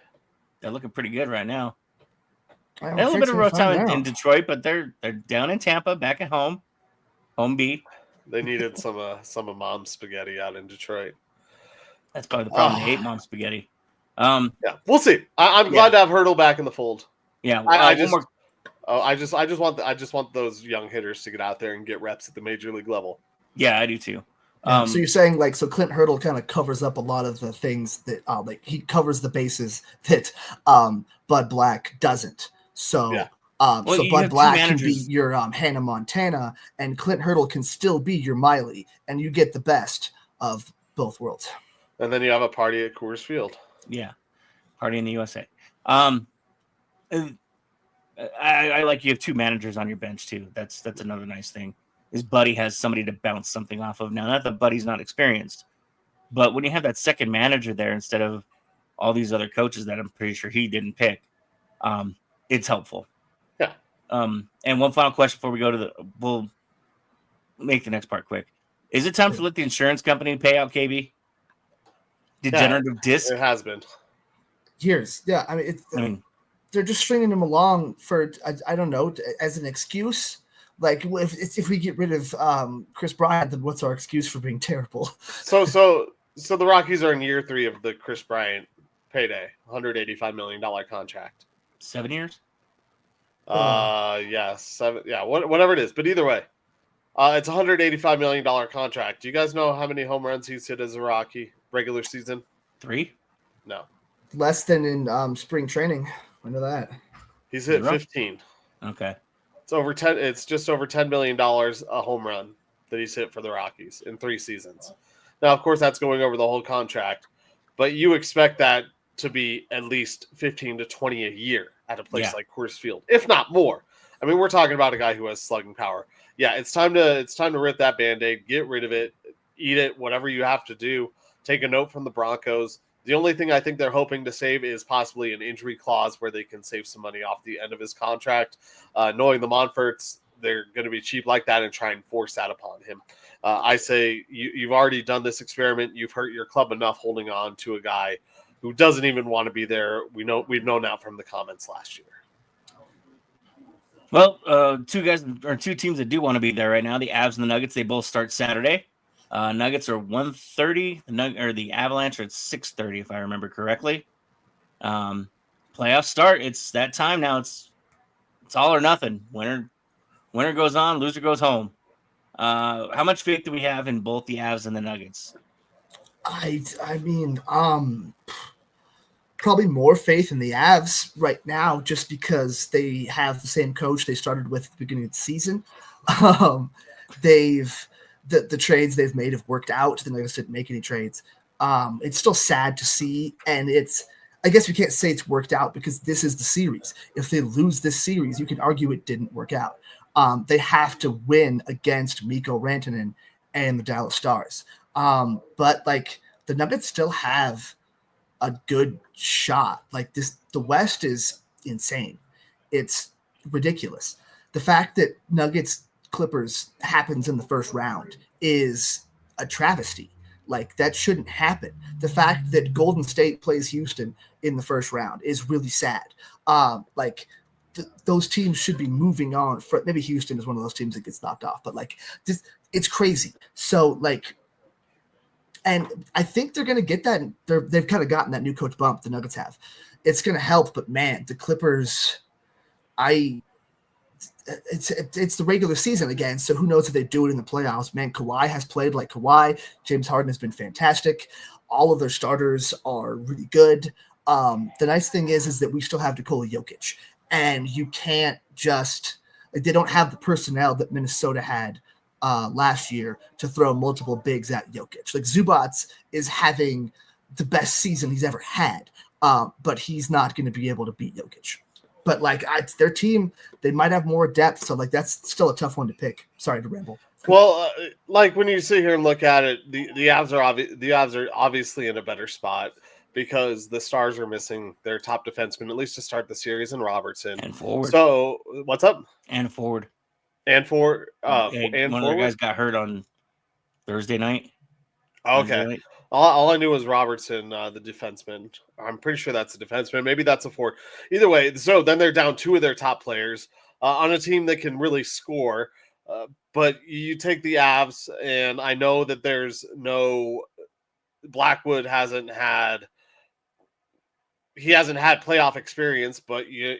Speaker 3: They're looking pretty good right now. They had a little bit of a rough time in Detroit, but they're down in Tampa, back at home. Home B.
Speaker 4: They needed some of Mom's spaghetti out in Detroit.
Speaker 3: That's probably the problem. They hate Mom's spaghetti.
Speaker 4: Yeah, we'll see. I'm glad to have Hurdle back in the fold.
Speaker 3: Yeah,
Speaker 4: I just want those young hitters to get out there and get reps at the major league level.
Speaker 3: Yeah, I do too.
Speaker 1: So you're saying so Clint Hurdle kind of covers up a lot of the things that he covers the bases that Bud Black doesn't. So so Bud Black can be your Hannah Montana, and Clint Hurdle can still be your Miley, and you get the best of both worlds.
Speaker 4: And then you have a party at Coors Field.
Speaker 3: Yeah, party in the USA. I like you have two managers on your bench too. That's another nice thing. Is Buddy has somebody to bounce something off of now. Not that Buddy's not experienced, but when you have that second manager there instead of all these other coaches that I'm pretty sure he didn't pick, it's helpful.
Speaker 4: Yeah.
Speaker 3: And one final question before we go to make the next part quick. Is it time to let the insurance company pay out KB? Degenerative disc?
Speaker 4: It has been.
Speaker 1: Years. Yeah, I mean, they're just stringing him along for, I don't know, as an excuse. Like, if we get rid of Chris Bryant, then what's our excuse for being terrible?
Speaker 4: So the Rockies are in year 3 of the Chris Bryant payday, $185 million contract.
Speaker 3: 7 years?
Speaker 4: Yeah, 7. Yeah, whatever it is. But either way, it's a $185 million contract. Do you guys know how many home runs he's hit as a Rocky regular season?
Speaker 3: 3?
Speaker 4: No.
Speaker 1: Less than in spring training. I know that.
Speaker 4: He's hit 15.
Speaker 3: Okay.
Speaker 4: It's over 10. It's just over $10 million a home run that he's hit for the Rockies in 3 seasons. Now, of course, that's going over the whole contract, but you expect that to be at least 15 to 20 a year at a place like Coors Field, if not more. I mean, we're talking about a guy who has slugging power. Yeah, it's time to rip that Band-Aid, get rid of it, eat it, whatever you have to do. Take a note from the Broncos. The only thing I think they're hoping to save is possibly an injury clause where they can save some money off the end of his contract. Knowing the Monforts, they're going to be cheap like that and try and force that upon him. I say you've already done this experiment. You've hurt your club enough holding on to a guy who doesn't even want to be there. We've known that from the comments last year.
Speaker 3: Well, two teams that do want to be there right now, the Avs and the Nuggets, they both start Saturday. Nuggets are 1:30, the Avalanche are at 6:30, if I remember correctly. Playoffs start. It's that time now. It's all or nothing. Winner goes on, loser goes home. How much faith do we have in both the Avs and the Nuggets?
Speaker 1: I mean, probably more faith in the Avs right now, just because they have the same coach they started with at the beginning of the season. The trades they've made have worked out. The Nuggets didn't make any trades. It's still sad to see, and I guess we can't say it's worked out because this is the series. If they lose this series, you can argue it didn't work out. They have to win against Mikko Rantanen and the Dallas Stars. But like the Nuggets still have a good shot. Like the West is insane. It's ridiculous. The fact that Nuggets Clippers happens in the first round is a travesty. Like that shouldn't happen. The fact that Golden State plays Houston in the first round is really sad. Those teams should be moving on. Maybe Houston is one of those teams that gets knocked off, but like this, it's crazy. So like, and I think they're going to get that. They've kind of gotten that new coach bump. The Nuggets have. It's going to help, but man, the Clippers, it's the regular season again, so who knows if they do it in the playoffs. Man, Kawhi has played like Kawhi. James Harden has been fantastic. All of their starters are really good. The nice thing is that we still have Nikola Jokic, and you can't just they don't have the personnel that Minnesota had last year to throw multiple bigs at Jokic. Like Zubats is having the best season he's ever had, but he's not going to be able to beat Jokic. But like their team, they might have more depth, so like that's still a tough one to pick. Sorry to ramble.
Speaker 4: Well, like when you sit here and look at it, the Avs are obviously in a better spot because the Stars are missing their top defenseman at least to start the series in Robertson
Speaker 3: and forward.
Speaker 4: So what's up?
Speaker 3: And forward.
Speaker 4: And forward.
Speaker 3: And one of the guys got hurt on Thursday night.
Speaker 4: Okay.
Speaker 3: Thursday night.
Speaker 4: All I knew was Robertson, the defenseman. I'm pretty sure that's a defenseman. Maybe that's a forward. Either way, so then they're down 2 of their top players on a team that can really score. But you take the Avs, and I know that there's no Blackwood hasn't had playoff experience, but you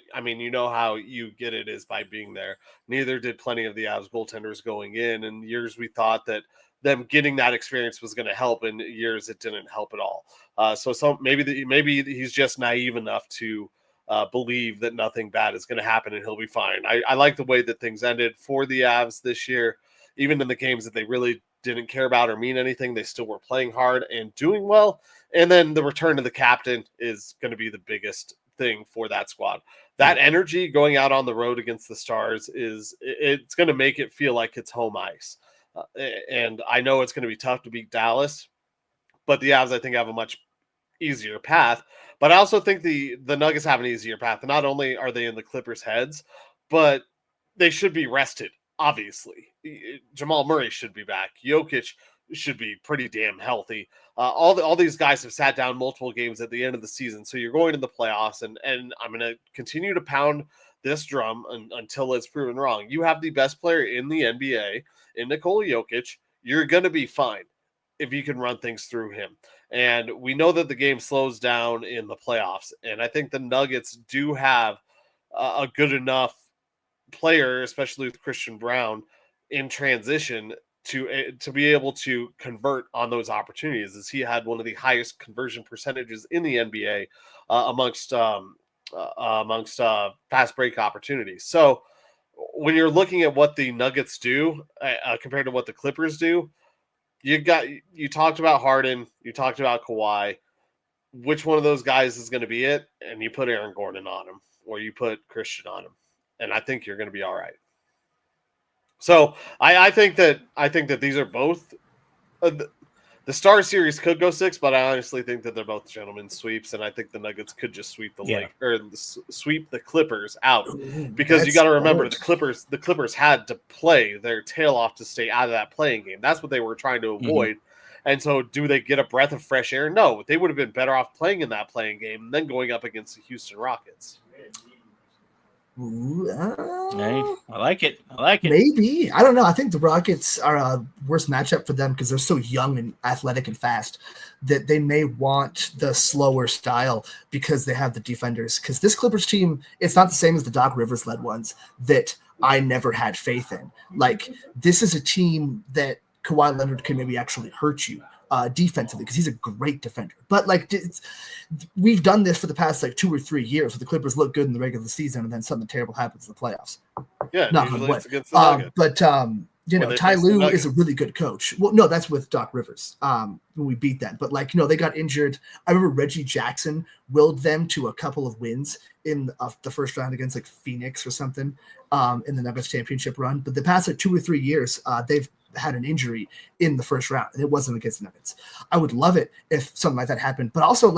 Speaker 4: know how you get it is by being there. Neither did plenty of the Avs goaltenders going in years. We thought that them getting that experience was going to help. In years, it didn't help at all. So maybe he's just naive enough to believe that nothing bad is going to happen and he'll be fine. I like the way that things ended for the Avs this year. Even in the games that they really didn't care about or mean anything, they still were playing hard and doing well. And then the return of the captain is going to be the biggest thing for that squad. That energy going out on the road against the Stars it's going to make it feel like it's home ice. And I know it's going to be tough to beat Dallas, but the Avs, I think, have a much easier path. But I also think the Nuggets have an easier path. Not only are they in the Clippers' heads, but they should be rested obviously. Jamal Murray should be back. Jokic should be pretty damn healthy. All these guys have sat down multiple games at the end of the season, so you're going to the playoffs, and I'm going to continue to pound this drum until it's proven wrong. You have the best player in the NBA, in Nikola Jokic. You're going to be fine if you can run things through him. And we know that the game slows down in the playoffs, and I think the Nuggets do have a good enough player, especially with Christian Brown, in transition to be able to convert on those opportunities, as he had one of the highest conversion percentages in the NBA amongst fast break opportunities. So when you're looking at what the Nuggets do compared to what the Clippers do, you talked about Harden, you talked about Kawhi. Which one of those guys is going to be it? And you put Aaron Gordon on him, or you put Christian on him, and I think you're going to be all right. So I think that these are both the Star Series could go 6, but I honestly think that they're both gentlemen sweeps, and I think the Nuggets could just sweep sweep the Clippers out, because you got to remember the Clippers had to play their tail off to stay out of that playing game. That's what they were trying to avoid. And so, do they get a breath of fresh air? No, they would have been better off playing in that playing game than going up against the Houston Rockets.
Speaker 3: Hey, I like it.
Speaker 1: Maybe. I don't know. I think the Rockets are a worse matchup for them because they're so young and athletic and fast that they may want the slower style because they have the defenders. Because this Clippers team, it's not the same as the Doc Rivers led ones that I never had faith in. Like, this is a team that Kawhi Leonard can maybe actually hurt you defensively because he's a great defender. But we've done this for the past 2 or 3 years where the Clippers look good in the regular season and then something terrible happens in the playoffs.
Speaker 4: Yeah,
Speaker 1: not
Speaker 4: usually it's against the Nuggets.
Speaker 1: But Ty Lue is a really good coach. Well, no, that's with Doc Rivers when we beat them. But they got injured. I remember Reggie Jackson willed them to a couple of wins in the first round against Phoenix or something in the Nuggets championship run. But the past 2 or 3 years, they've had an injury in the first round, and it wasn't against the Nuggets. I would love it if something like that happened, but also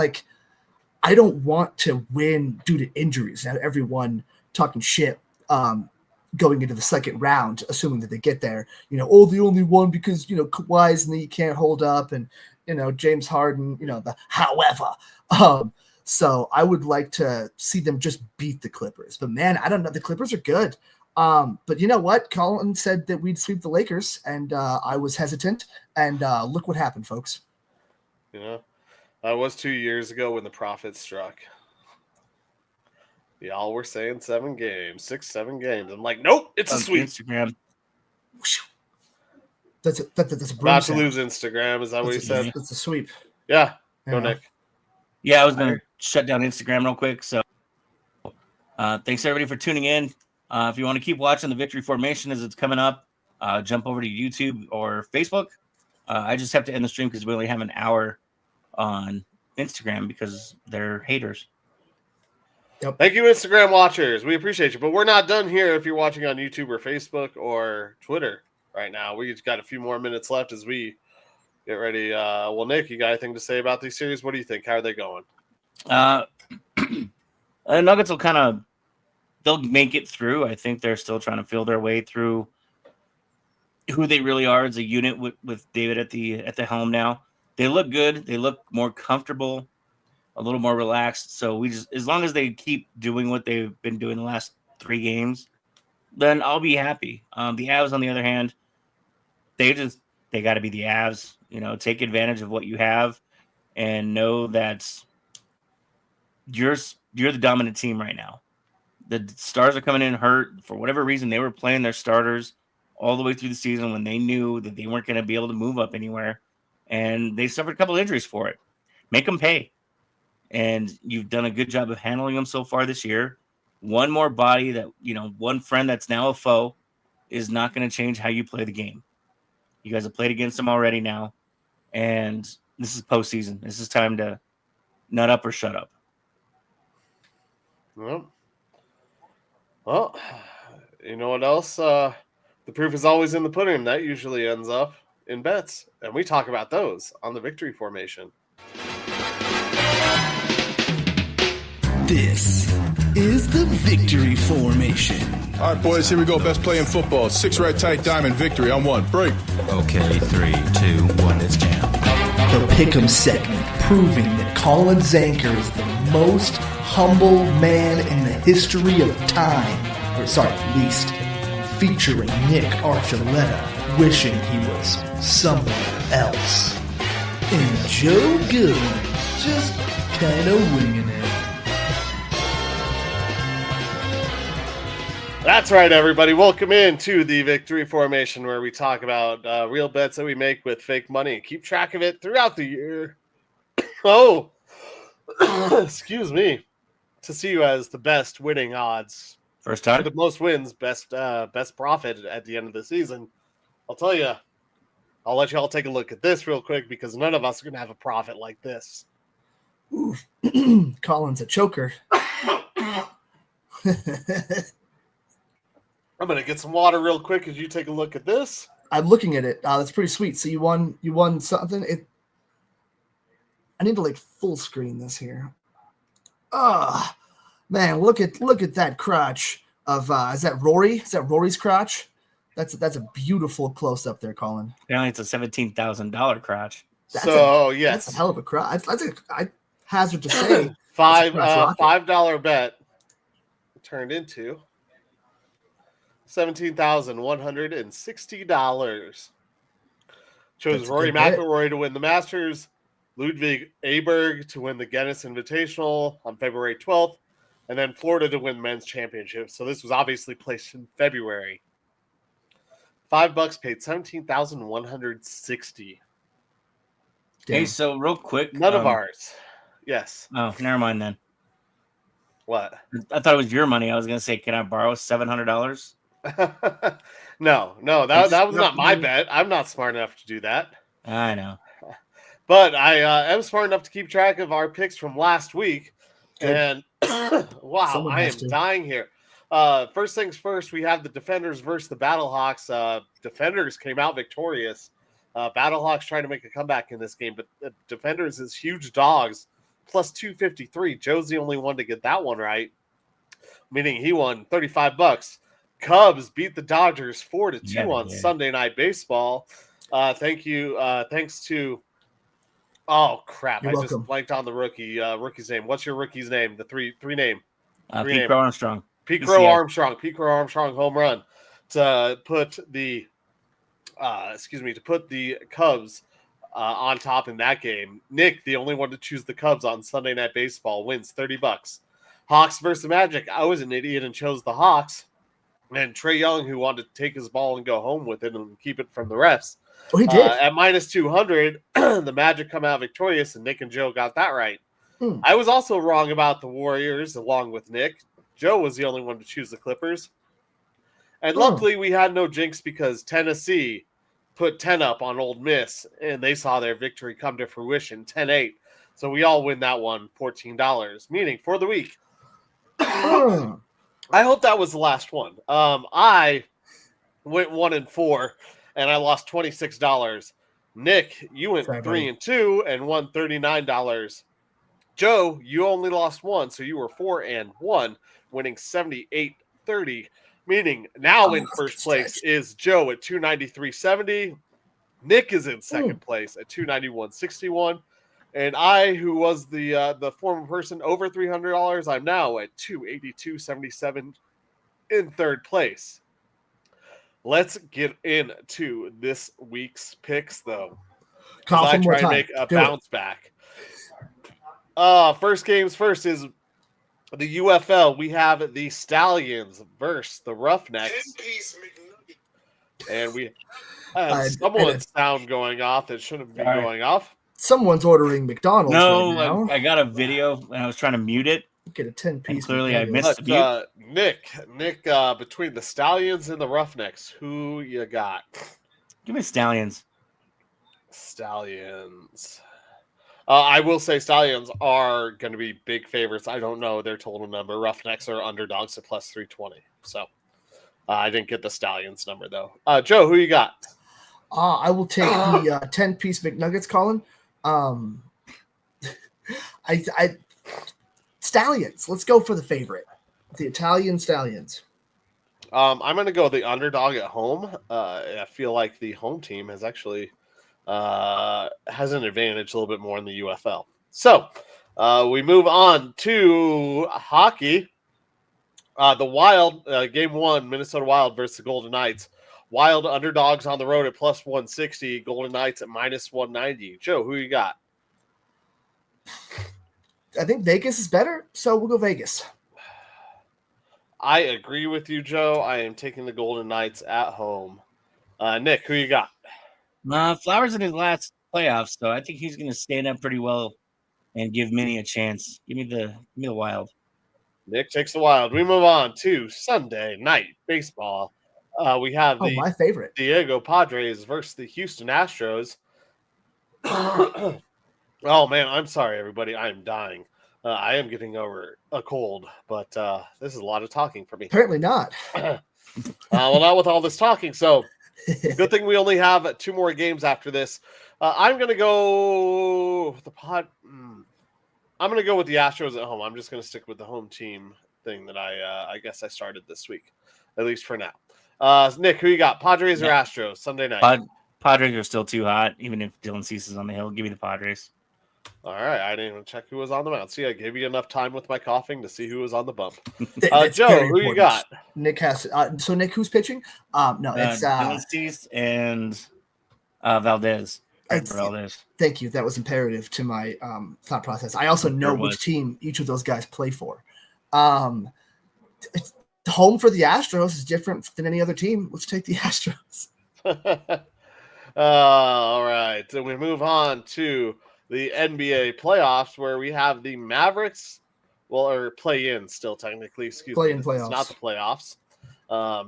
Speaker 1: I don't want to win due to injuries. Now everyone talking shit going into the second round, assuming that they get there. The only one because Kawhi's knee can't hold up, and James Harden. However. So I would like to see them just beat the Clippers, but man, I don't know. The Clippers are good. But you know what? Colin said that we'd sweep the Lakers, and I was hesitant, and look what happened, folks.
Speaker 4: It was 2 years ago when the Prophets struck. Y'all were saying 7 games. I'm like, nope, it's a sweep.
Speaker 3: Instagram.
Speaker 1: That's a
Speaker 4: about to lose Instagram, is that what you said?
Speaker 1: That's a sweep.
Speaker 4: Yeah. Go, Nick.
Speaker 3: Yeah, I was going to shut down Instagram real quick. So thanks, everybody, for tuning in. If you want to keep watching the Victory Formation as it's coming up, jump over to YouTube or Facebook. I just have to end the stream because we only have an hour on Instagram because they're haters.
Speaker 1: Yep.
Speaker 4: Thank you, Instagram watchers. We appreciate you. But we're not done here if you're watching on YouTube or Facebook or Twitter right now. We just got a few more minutes left as we get ready. Well, Nick, you got anything to say about these series? What do you think? How are they going?
Speaker 3: The Nuggets will they'll make it through. I think they're still trying to feel their way through who they really are as a unit with David at the helm now. They look good. They look more comfortable, a little more relaxed. So as long as they keep doing what they've been doing the last 3 games, then I'll be happy. The Avs, on the other hand, they got to be the Avs. Take advantage of what you have and know that you're the dominant team right now. The Stars are coming in hurt for whatever reason. They were playing their starters all the way through the season when they knew that they weren't going to be able to move up anywhere, and they suffered a couple injuries for it. Make them pay, and you've done a good job of handling them so far this year. One more body that one friend that's now a foe is not going to change how you play the game. You guys have played against them already now, and this is postseason. This is time to nut up or shut up.
Speaker 4: Well, you know what else? The proof is always in the pudding. That usually ends up in bets, and we talk about those on the Victory Formation.
Speaker 2: This is the victory formation.
Speaker 5: All right, boys, here we go. Best play in football. 6 right tight diamond victory on 1. Break.
Speaker 6: Okay, 3, 2, 1, let's jam.
Speaker 2: The Pick'em segment, proving that Colin Zanker is the most humble man in the history of time. Least. Featuring Nick Archuleta, wishing he was somewhere else. And Joe Goodwin, just kinda winging it.
Speaker 4: That's right, everybody. Welcome in to the Victory Formation, where we talk about real bets that we make with fake money and keep track of it throughout the year. Oh, excuse me. To see who has the best winning odds.
Speaker 3: First time?
Speaker 4: The most wins, best profit at the end of the season. I'll tell you, I'll let you all take a look at this real quick because none of us are going to have a profit like this.
Speaker 1: Ooh. Colin's a choker.
Speaker 4: I'm going to get some water real quick as you take a look at this.
Speaker 1: I'm looking at it. That's pretty sweet. So you won something. I need to like full screen this here. Man, look at that crotch of is that Rory? Is that Rory's crotch? That's a beautiful close up there, Colin.
Speaker 3: Apparently it's a $17,000 crotch.
Speaker 4: Yes,
Speaker 1: that's a hell of a crotch. I hazard to say
Speaker 4: $5 bet turned into $17,160. Chose Rory McIlroy to win the Masters, Ludwig Aberg to win the Guinness Invitational on February 12th, and then Florida to win the men's championship. So this was obviously placed in February. $5 paid $17,160.
Speaker 3: Hey, so real quick,
Speaker 4: none of ours. Yes.
Speaker 3: Oh, never mind then.
Speaker 4: What?
Speaker 3: I thought it was your money. I was gonna say, can I borrow $700?
Speaker 4: No, that was not my bet. I'm not smart enough to do that.
Speaker 3: I know.
Speaker 4: But I am smart enough to keep track of our picks from last week. Good. And wow, I am dying here. First things first, we have the Defenders versus the Battlehawks. Defenders came out victorious. Battlehawks trying to make a comeback in this game, but the Defenders is huge dogs, plus 253. Joe's the only one to get that one right, meaning he won $35. Cubs beat the Dodgers 4-2 on Sunday Night Baseball. Thank you. Thanks to oh crap!
Speaker 1: You're
Speaker 4: I
Speaker 1: welcome.
Speaker 4: Just blanked on the rookie's name. What's your rookie's name? The three name.
Speaker 3: Pete Crow Armstrong.
Speaker 4: Pete Crow Armstrong home run to put the Cubs on top in that game. Nick, the only one to choose the Cubs on Sunday Night Baseball, wins $30. Hawks versus Magic. I was an idiot and chose the Hawks. And Trey Young, who wanted to take his ball and go home with it and keep it from the refs.
Speaker 1: Oh, he did.
Speaker 4: At minus 200, the Magic come out victorious, and Nick and Joe got that right. I was also wrong about the Warriors, along with Nick. Joe was the only one to choose the Clippers. And luckily, we had no jinx because Tennessee put 10 up on Ole Miss, and they saw their victory come to fruition, 10-8. So we all win that one, $14. Meaning, for the week, I hope that was the last one. I went 1-4, and I lost $26. Nick, you went 3-2 and won $39. Joe, you only lost one, so you were 4-1, winning $78.30. Meaning now in first place is Joe at $293.70. Nick is in second place at $291.61. And I, who was the former person over $300, I'm now at $282.77 in third place. Let's get into this week's picks, though. I try to make a bounce back. First games first is the UFL. We have the Stallions versus the Roughnecks. And we have someone's sound going off that shouldn't be going off.
Speaker 1: Someone's ordering McDonald's.
Speaker 3: No,
Speaker 1: right now.
Speaker 3: I got a video and I was trying to mute it.
Speaker 1: Get a 10-piece.
Speaker 3: Clearly, I missed the mute.
Speaker 4: Nick, between the Stallions and the Roughnecks, who you got?
Speaker 3: Give me Stallions.
Speaker 4: Stallions. I will say Stallions are going to be big favorites. I don't know their total number. Roughnecks are underdogs at plus 320. So I didn't get the Stallions number, though. Joe, who you got?
Speaker 1: I will take the 10-piece McNuggets, Colin. I Stallions. Let's go for the favorite. The Italian Stallions.
Speaker 4: I'm going to go the underdog at home. I feel like the home team has actually has an advantage a little bit more in the UFL. So we move on to hockey. The Wild, game 1, Minnesota Wild versus the Golden Knights. Wild underdogs on the road at plus 160. Golden Knights at minus 190. Joe, who you got?
Speaker 1: I think Vegas is better, so we'll go Vegas.
Speaker 4: I agree with you, Joe. I am taking the Golden Knights at home. Nick, who you got?
Speaker 3: Flowers in his last playoffs, so I think he's going to stand up pretty well and give Minnie a chance. Give me the Wild.
Speaker 4: Nick takes the Wild. We move on to Sunday night baseball. We have
Speaker 1: my favorite
Speaker 4: Diego Padres versus the Houston Astros. Oh man, I'm sorry, everybody. I am dying. I am getting over a cold, but this is a lot of talking for me.
Speaker 1: Apparently not.
Speaker 4: Well, not with all this talking. So, good thing we only have 2 more games after this. I'm going to go with I'm going to go with the Astros at home. I'm just going to stick with the home team thing that I guess I started this week, at least for now. Nick, who you got? Padres or Astros Sunday night?
Speaker 3: Padres are still too hot, even if Dylan Cease is on the hill. Give me the Padres.
Speaker 4: All right, I didn't even check who was on the mound. See, I gave you enough time with my coughing to see who was on the bump. Joe, who you got?
Speaker 1: Nick has. So Nick, who's pitching? No, it's
Speaker 3: Dylan Cease and Valdez. Valdez.
Speaker 1: Thank you. That was imperative to my thought process. I also know which team each of those guys play for. Home for the Astros is different than any other team. Let's take the Astros.
Speaker 4: All right, then we move on to the NBA playoffs, where we have the Mavericks, or play-in still technically,
Speaker 1: play-in playoffs.
Speaker 4: It's not the playoffs.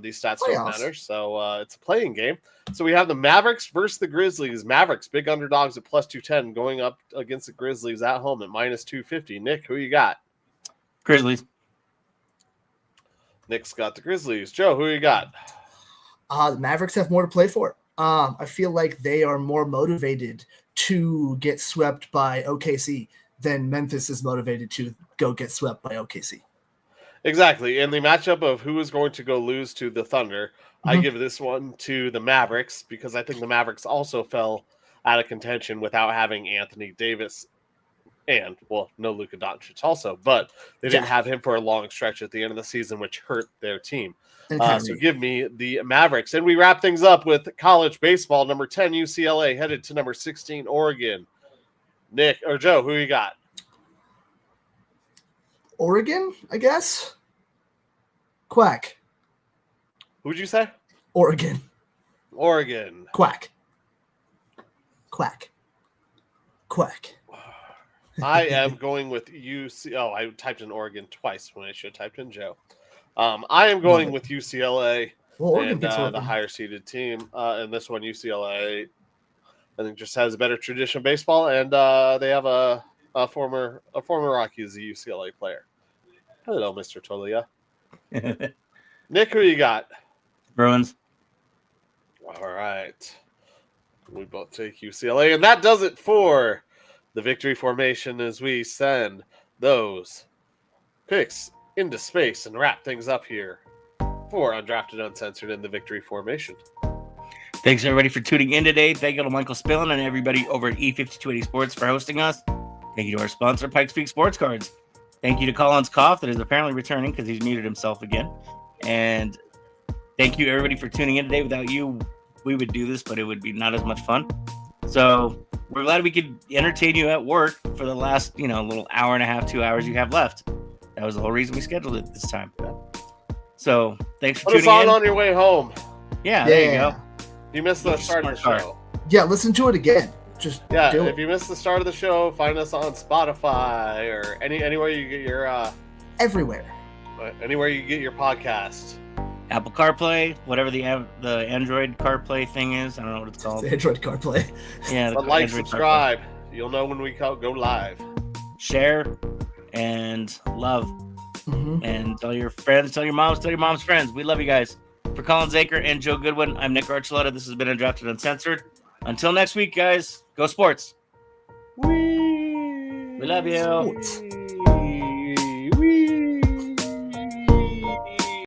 Speaker 4: These stats don't matter, so it's a play-in game. So we have the Mavericks versus the Grizzlies. Mavericks, big underdogs at plus 210, going up against the Grizzlies at home at minus 250. Nick, who you got?
Speaker 3: Grizzlies.
Speaker 4: Nick's got the Grizzlies. Joe, who you got?
Speaker 1: The Mavericks have more to play for. I feel like they are more motivated to get swept by OKC than Memphis is motivated to go get swept by OKC.
Speaker 4: Exactly. In the matchup of who is going to go lose to the Thunder, I give this one to the Mavericks because I think the Mavericks also fell out of contention without having Anthony Davis and, well, no Luka Doncic also, but they didn't have him for a long stretch at the end of the season, which hurt their team. So give me the Mavericks. And we wrap things up with college baseball. Number 10, UCLA, headed to number 16, Oregon. Nick, or Joe, who you got?
Speaker 1: Oregon, I guess. Quack.
Speaker 4: Who'd you say?
Speaker 1: Oregon.
Speaker 4: Quack. I am going with UC. Oh, I typed in Oregon twice when I should have typed in Joe. I am going with UCLA and the higher seeded team. And this one, UCLA, I think just has a better tradition of baseball, and they have a former Rockies, a UCLA player. Hello, Mr. Tolia. Nick, who you got?
Speaker 3: Bruins.
Speaker 4: All right. We both take UCLA, and that does it for the victory formation as we send those picks into space and wrap things up here for Undrafted Uncensored in the victory formation.
Speaker 3: Thanks, everybody, for tuning in today. Thank you to Michael Spillin and everybody over at E5280 Sports for hosting us. Thank you to our sponsor, Pikes Peak Sports Cards. Thank you to Colin's Cough that is apparently returning because he's muted himself again. And thank you, everybody, for tuning in today. Without you, we would do this, but it would be not as much fun. So we're glad we could entertain you at work for the last, little hour and a half, 2 hours you have left. That was the whole reason we scheduled it this time. So thanks for tuning in.
Speaker 4: On your way home.
Speaker 3: Yeah, there you go.
Speaker 4: You missed the start of the show.
Speaker 1: Yeah, listen to it again.
Speaker 4: If you missed the start of the show, find us on Spotify or anywhere you get your
Speaker 1: everywhere.
Speaker 4: Anywhere you get your podcast.
Speaker 3: Apple CarPlay, whatever the Android CarPlay thing is. I don't know what it's called.
Speaker 1: It's Android CarPlay.
Speaker 3: Yeah.
Speaker 4: But subscribe. CarPlay. You'll know when we go live.
Speaker 3: Share and love. And tell your friends, tell your mom's friends. We love you guys. For Colin Zanker and Joe Goodwin, I'm Nick Archuleta. This has been Undrafted Uncensored. Until next week, guys, go sports. We
Speaker 4: love you.
Speaker 1: Sports.